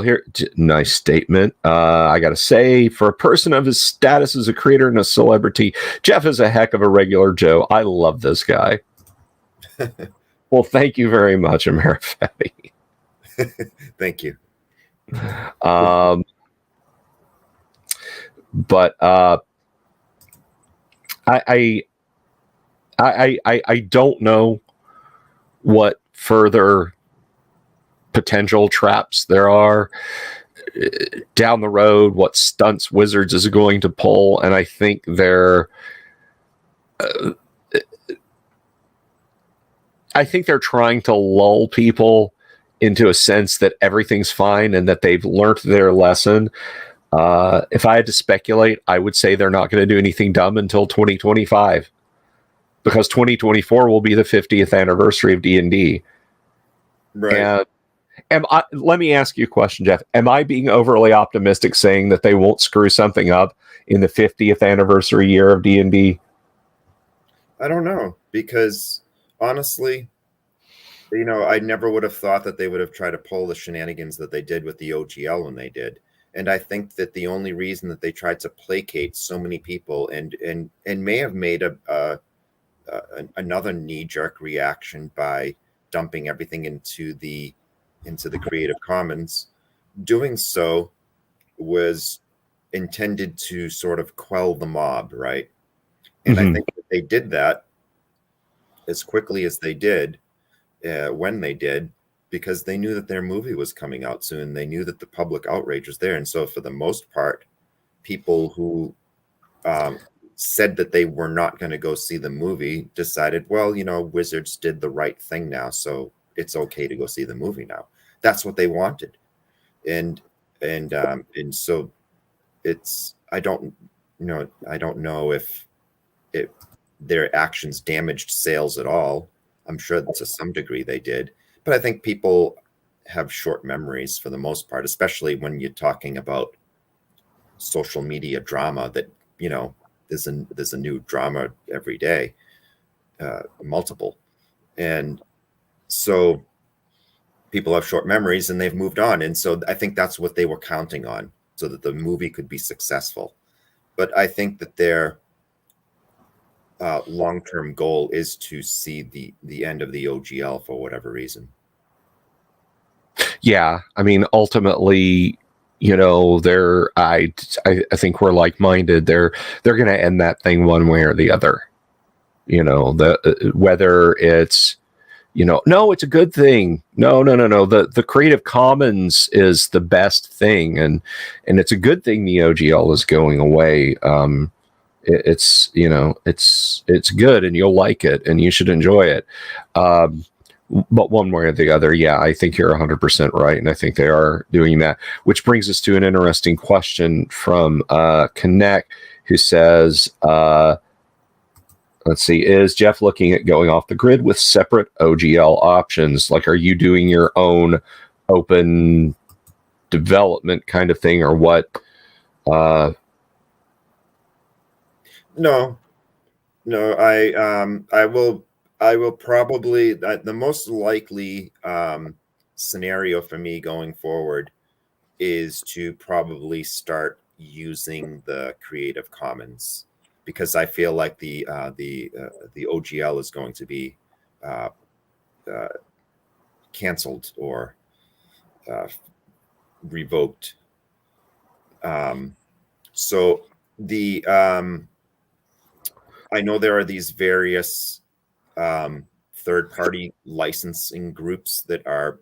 Here, nice statement. I gotta say, for a person of his status as a creator and a celebrity, Jeff is a heck of a regular Joe. I love this guy. Well, thank you very much, Amerifetti. Thank you. But I don't know what further potential traps there are down the road, what stunts Wizards is going to pull, and I think they're trying to lull people into a sense that everything's fine and that they've learned their lesson. If I had to speculate, I would say they're not going to do anything dumb until 2025, because 2024 will be the 50th anniversary of D&D. Right. And let me ask you a question, Jeff. Am I being overly optimistic saying that they won't screw something up in the 50th anniversary year of D&D? I don't know, because honestly, I never would have thought that they would have tried to pull the shenanigans that they did with the OGL when they did. And I think that the only reason that they tried to placate so many people and may have made another knee-jerk reaction by dumping everything into the Creative Commons, doing so was intended to sort of quell the mob, right? And I think that they did that as quickly as they did, when they did, because they knew that their movie was coming out soon. They knew that the public outrage was there. And so for the most part, people who said that they were not going to go see the movie decided, well, Wizards did the right thing now, so it's okay to go see the movie now. That's what they wanted. And so I don't know if their actions damaged sales at all. I'm sure that to some degree they did. But I think people have short memories for the most part, especially when you're talking about social media drama that, there's a new drama every day, multiple. And so people have short memories and they've moved on. And so I think that's what they were counting on, so that the movie could be successful. But I think that their long-term goal is to see the end of the OGL for whatever reason. Yeah, I mean, ultimately, I think we're like-minded. They're going to end that thing one way or the other. Whether it's, no, it's a good thing. No. The Creative Commons is the best thing, and it's a good thing the OGL is going away. It's good, and you'll like it, and you should enjoy it. But one way or the other, yeah, I think you're 100% right, and I think they are doing that. Which brings us to an interesting question from Connect, who says, let's see, is Jeff looking at going off the grid with separate OGL options? Like, are you doing your own open development kind of thing, or what? No, I will probably, the most likely scenario for me going forward is to probably start using the Creative Commons, because I feel like the OGL is going to be canceled or revoked. So I know there are these various third-party licensing groups that are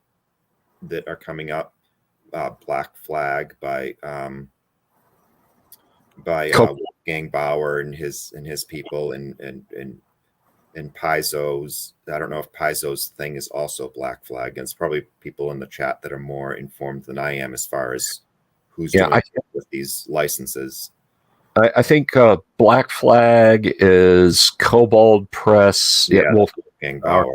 coming up. Black Flag by Wolfgang Bauer and his people, and Paizo's. I don't know if Paizo's thing is also Black Flag. And it's probably people in the chat that are more informed than I am as far as who's doing it with these licenses. I think Black Flag is Kobold Press. Yeah, Well, Wolfgang Bauer.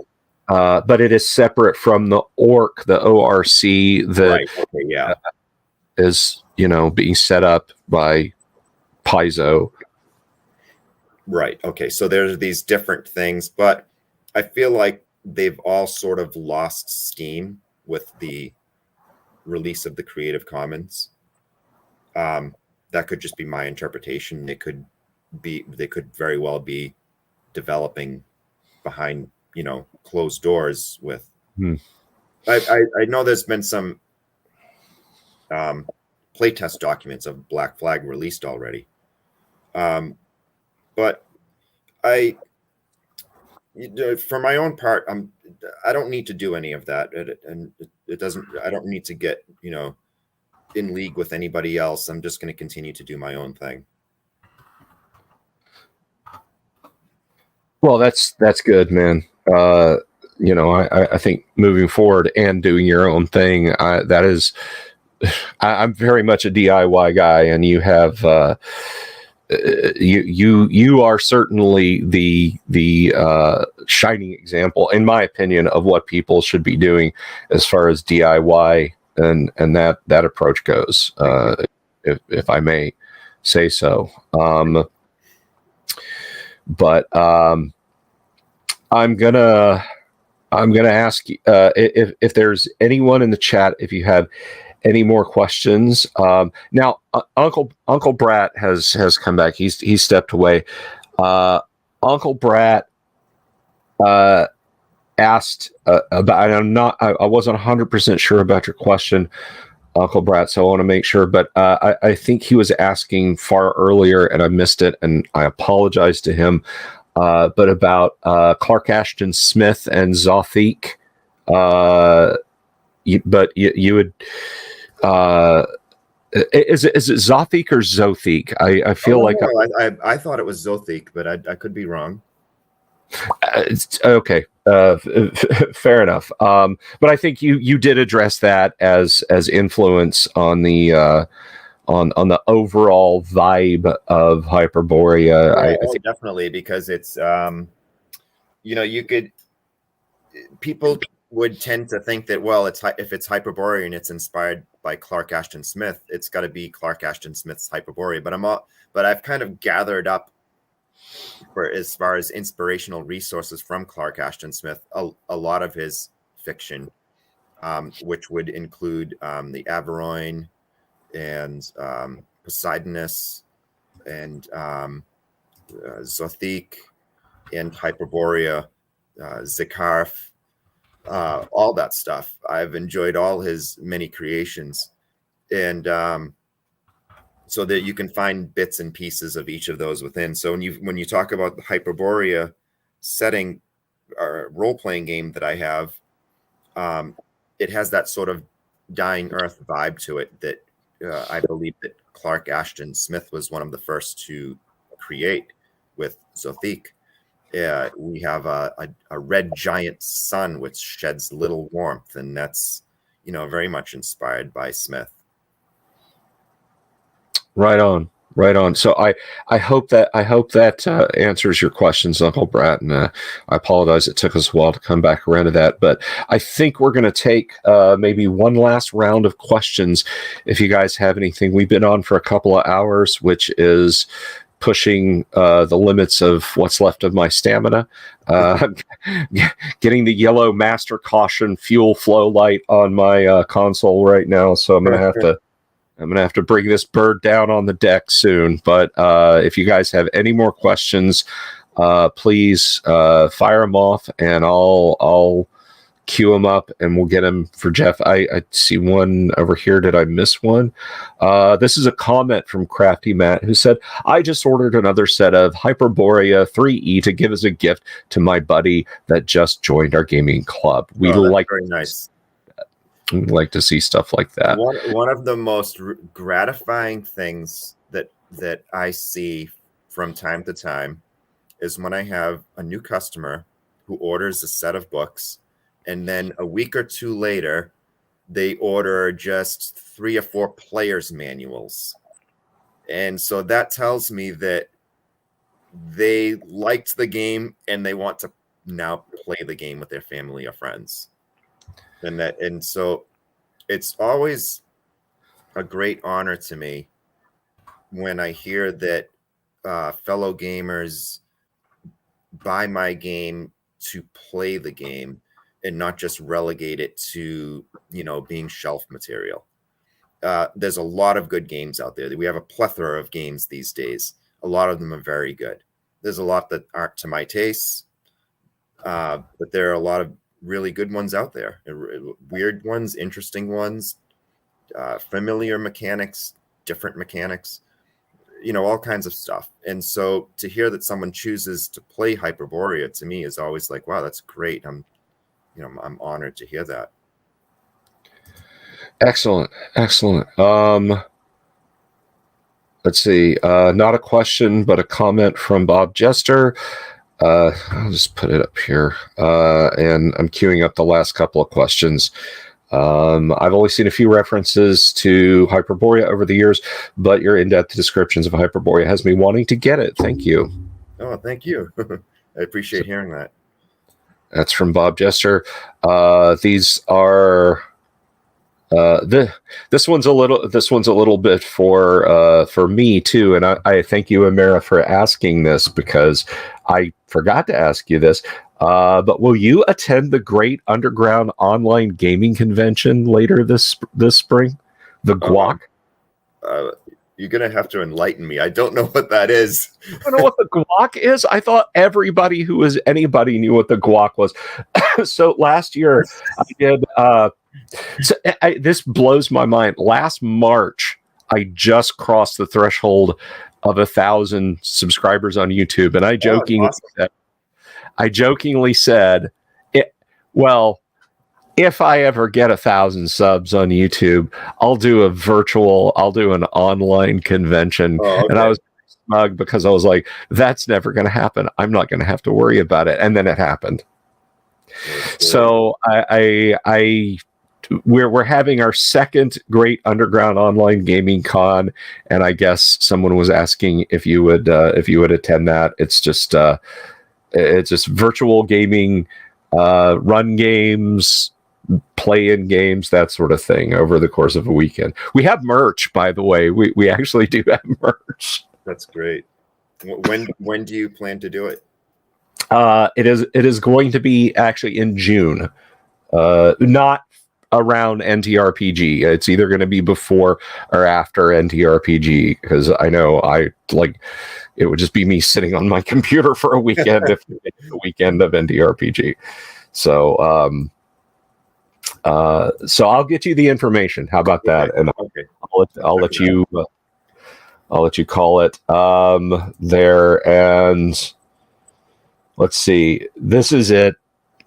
But it is separate from the ORC that Right. Okay. Yeah. is, being set up by Paizo. Right. Okay. So there's these different things, but I feel like they've all sort of lost steam with the release of the Creative Commons. That could just be my interpretation. They could very well be developing behind, closed doors with. I know there's been some playtest documents of Black Flag released already. But for my own part, I don't need to do any of that, and it doesn't. I don't need to get in league with anybody else. I'm just going to continue to do my own thing. Well, that's good, man. I think moving forward and doing your own thing, I'm very much a DIY guy, and you have. You are certainly the shining example, in my opinion, of what people should be doing as far as DIY and that approach goes. If I may say so, but I'm gonna ask if there's anyone in the chat, if you have any more questions. Now, Uncle Brat has come back. He's stepped away. Uncle Brat asked about, and I wasn't 100% sure about your question, Uncle Brat, so I want to make sure, but I think he was asking far earlier and I missed it, and I apologize to him, but about Clark Ashton Smith and Zothique. But you would, is it Zothique or Zothique? I feel I thought it was Zothique, but I could be wrong. Okay, fair enough. But I think you did address that as influence on the on the overall vibe of Hyperborea. I think definitely, because it's people would tend to think that, well, if it's Hyperborea and it's inspired by Clark Ashton Smith, it's got to be Clark Ashton Smith's Hyperborea. But I've kind of gathered up, for as far as inspirational resources from Clark Ashton Smith, a lot of his fiction, which would include the Averoin and Poseidonus and Zothique and Hyperborea, Zikarf. All that stuff. I've enjoyed all his many creations, and so that you can find bits and pieces of each of those within. So when you talk about the Hyperborea setting or role-playing game that I have, it has that sort of Dying Earth vibe to it that I believe that Clark Ashton Smith was one of the first to create with Zothique. We have a red giant sun which sheds little warmth, and that's very much inspired by Smith. Right on. So I hope that answers your questions, Uncle Brat, and I apologize it took us a while to come back around to that, but I think we're going to take maybe one last round of questions if you guys have anything. We've been on for a couple of hours, which is pushing the limits of what's left of my stamina. Getting the yellow Master Caution fuel flow light on my console right now, so I'm gonna have to bring this bird down on the deck soon. But if you guys have any more questions, please fire them off, and I'll queue them up, and we'll get them for Jeff. I see one over here. Did I miss one? This is a comment from Crafty Matt, who said, I just ordered another set of Hyperborea 3E to give as a gift to my buddy that just joined our gaming club. We'd very nice. We'd like to see stuff like that. One of the most gratifying things that I see from time to time is when I have a new customer who orders a set of books, and then a week or two later, they order just 3 or 4 players' manuals. And so that tells me that they liked the game and they want to now play the game with their family or friends. And so it's always a great honor to me when I hear that fellow gamers buy my game to play the game and not just relegate it to, being shelf material. There's a lot of good games out there. We have a plethora of games these days. A lot of them are very good. There's a lot that aren't to my taste, but there are a lot of really good ones out there. Weird ones, interesting ones, familiar mechanics, different mechanics, all kinds of stuff. And so to hear that someone chooses to play Hyperborea to me is always like, wow, that's great. I'm honored to hear that. Excellent. Let's see. Not a question, but a comment from Bob Jester. I'll just put it up here. And I'm queuing up the last couple of questions. I've only seen a few references to Hyperborea over the years, but your in-depth descriptions of Hyperborea has me wanting to get it. Thank you. Oh, thank you. I appreciate hearing that. That's from Bob Jester. These are this one's a little bit for me too, and I thank you, Amira, for asking this because I forgot to ask you this. But will you attend the Great Underground Online Gaming Convention later this spring? The GWOC? You're going to have to enlighten me. I don't know what that is. You don't know what the GWOC is? I thought everybody who was anybody knew what the GWOC was. So last year I did... this blows my mind. Last March, I just crossed the threshold of 1,000 subscribers on YouTube, and I jokingly said, well, if I ever get 1,000 subs on YouTube, I'll do an online convention. Oh, okay. And I was smug because I was like, that's never going to happen. I'm not going to have to worry about it. And then it happened. Okay. So we're having our second Great Underground Online Gaming Con, and I guess someone was asking if you would attend that. It's just virtual gaming, run games, play-in games, that sort of thing over the course of a weekend. We have merch, by the way. We actually do have merch. That's great. When do you plan to do it? It is going to be actually in June. Not around NTRPG. It's either going to be before or after NTRPG, because I know it would just be me sitting on my computer for a weekend if it's the weekend of NTRPG. So I'll get you the information. How about that? And okay. I'll let you call it there. And let's see. This is it.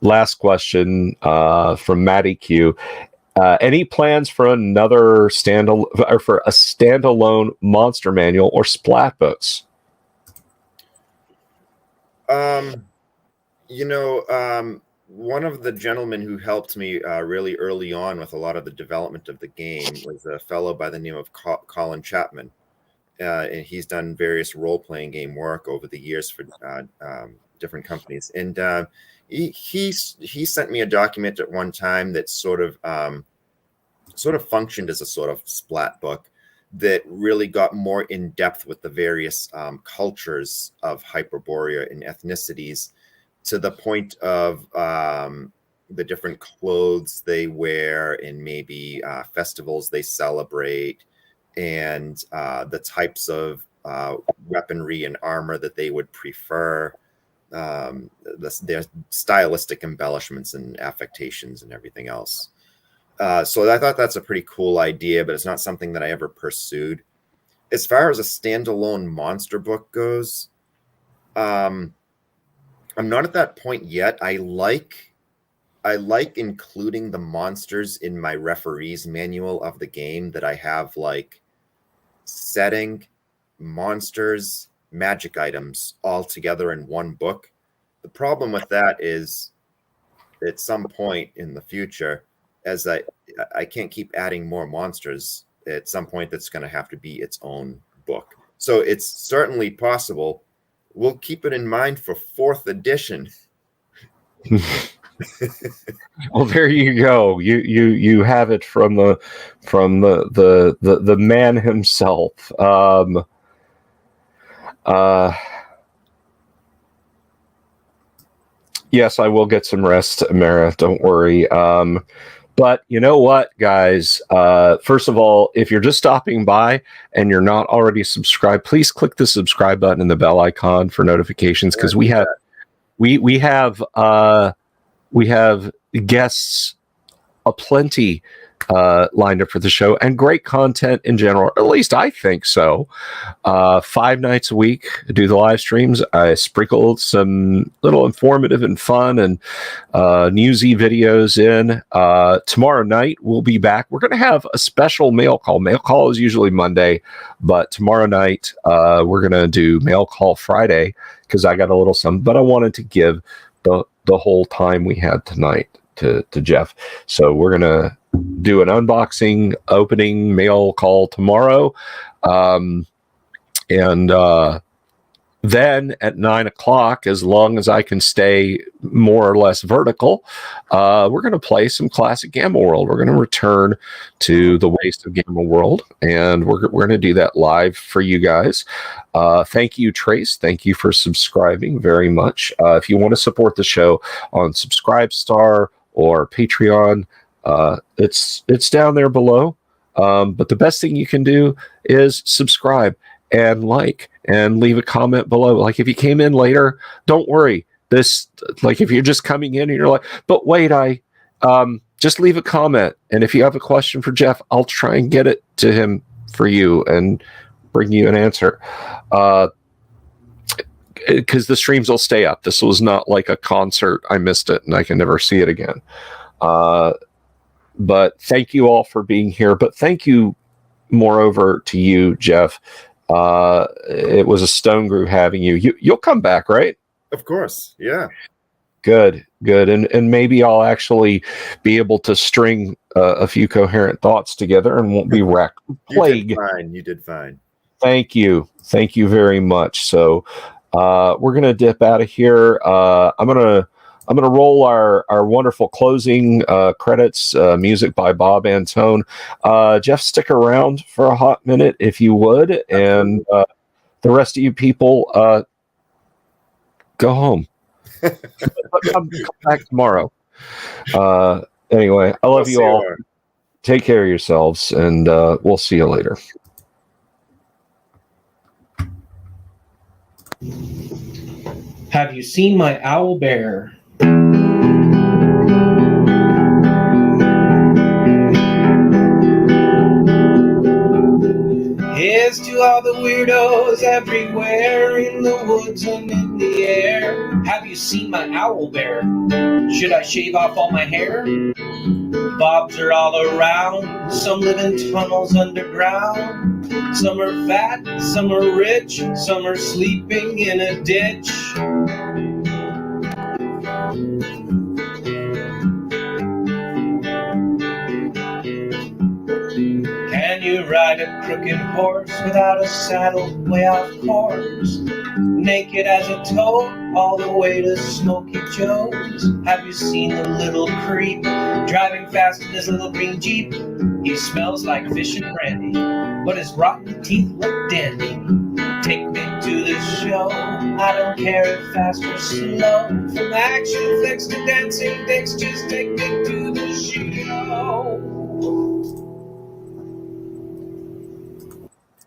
Last question from Matty Q. Any plans for another standalone monster manual or splat books? One of the gentlemen who helped me really early on with a lot of the development of the game was a fellow by the name of Colin Chapman. And he's done various role-playing game work over the years for different companies. And he sent me a document at one time that sort of functioned as a sort of splat book that really got more in depth with the various cultures of Hyperborea and ethnicities, to the point of the different clothes they wear and maybe festivals they celebrate, and the types of weaponry and armor that they would prefer, their stylistic embellishments and affectations and everything else. So I thought that's a pretty cool idea, but it's not something that I ever pursued. As far as a standalone monster book goes, I'm not at that point yet. I like including the monsters in my referee's manual of the game, that I have like setting, monsters, magic items all together in one book. The problem with that is at some point in the future, as I can't keep adding more monsters, at some point that's going to have to be its own book. So it's certainly possible. We'll keep it in mind for 4th edition. Well, there you go. You have it from the man himself. Yes, I will get some rest, Mara. Don't worry. But you know what, guys? First of all, if you're just stopping by and you're not already subscribed, please click the subscribe button and the bell icon for notifications, because we have guests aplenty lined up for the show, and great content in general. At least I think so. 5 nights a week, I do the live streams. I sprinkled some little informative and fun and newsy videos in. Tomorrow night we'll be back. We're going to have a special mail call. Mail call is usually Monday, but tomorrow night we're going to do mail call Friday, because I got a little something, but I wanted to give the whole time we had tonight to Jeff. So we're going to do an unboxing, opening, mail call tomorrow. Then at 9 o'clock, as long as I can stay more or less vertical, we're going to play some classic Gamma World. We're going to return to the waste of Gamma World, and we're going to do that live for you guys. Thank you, Trace. Thank you for subscribing very much. If you want to support the show on Subscribestar or Patreon, it's down there below. But the best thing you can do is subscribe and like and leave a comment below. Like, if you came in later, don't worry. This, like, if you're just coming in and you're like, but wait, just leave a comment. And if you have a question for Jeff, I'll try and get it to him for you and bring you an answer. Because the streams will stay up. This was not like a concert. I missed it and I can never see it again. But thank you all for being here. But thank you, moreover, to you, Jeff. It was a stone groove having you. You'll come back, right? Of course, yeah. Good. And maybe I'll actually be able to string a few coherent thoughts together and won't be racked with plague. You did fine. Thank you very much. So we're gonna dip out of here. I'm gonna roll our wonderful closing credits, music by Bob Antone. Jeff, stick around for a hot minute if you would, and the rest of you people, go home. come back tomorrow. Anyway, I love you all. Take care of yourselves, and we'll see you later. Have you seen my owl bear? Here's to all the weirdos everywhere, in the woods and in the air. Have you seen my owl bear? Should I shave off all my hair? Bobs are all around, some live in tunnels underground. Some are fat, some are rich, some are sleeping in a ditch. Can you ride a crooked horse without a saddle, way off course? Naked as a toad, all the way to Smoky Joe's. Have you seen the little creep driving fast in his little green Jeep? He smells like fish and brandy, but his rotten teeth look dandy. Take me to the show, I don't care if fast or slow. From action flicks to dancing dicks, just take me to the show.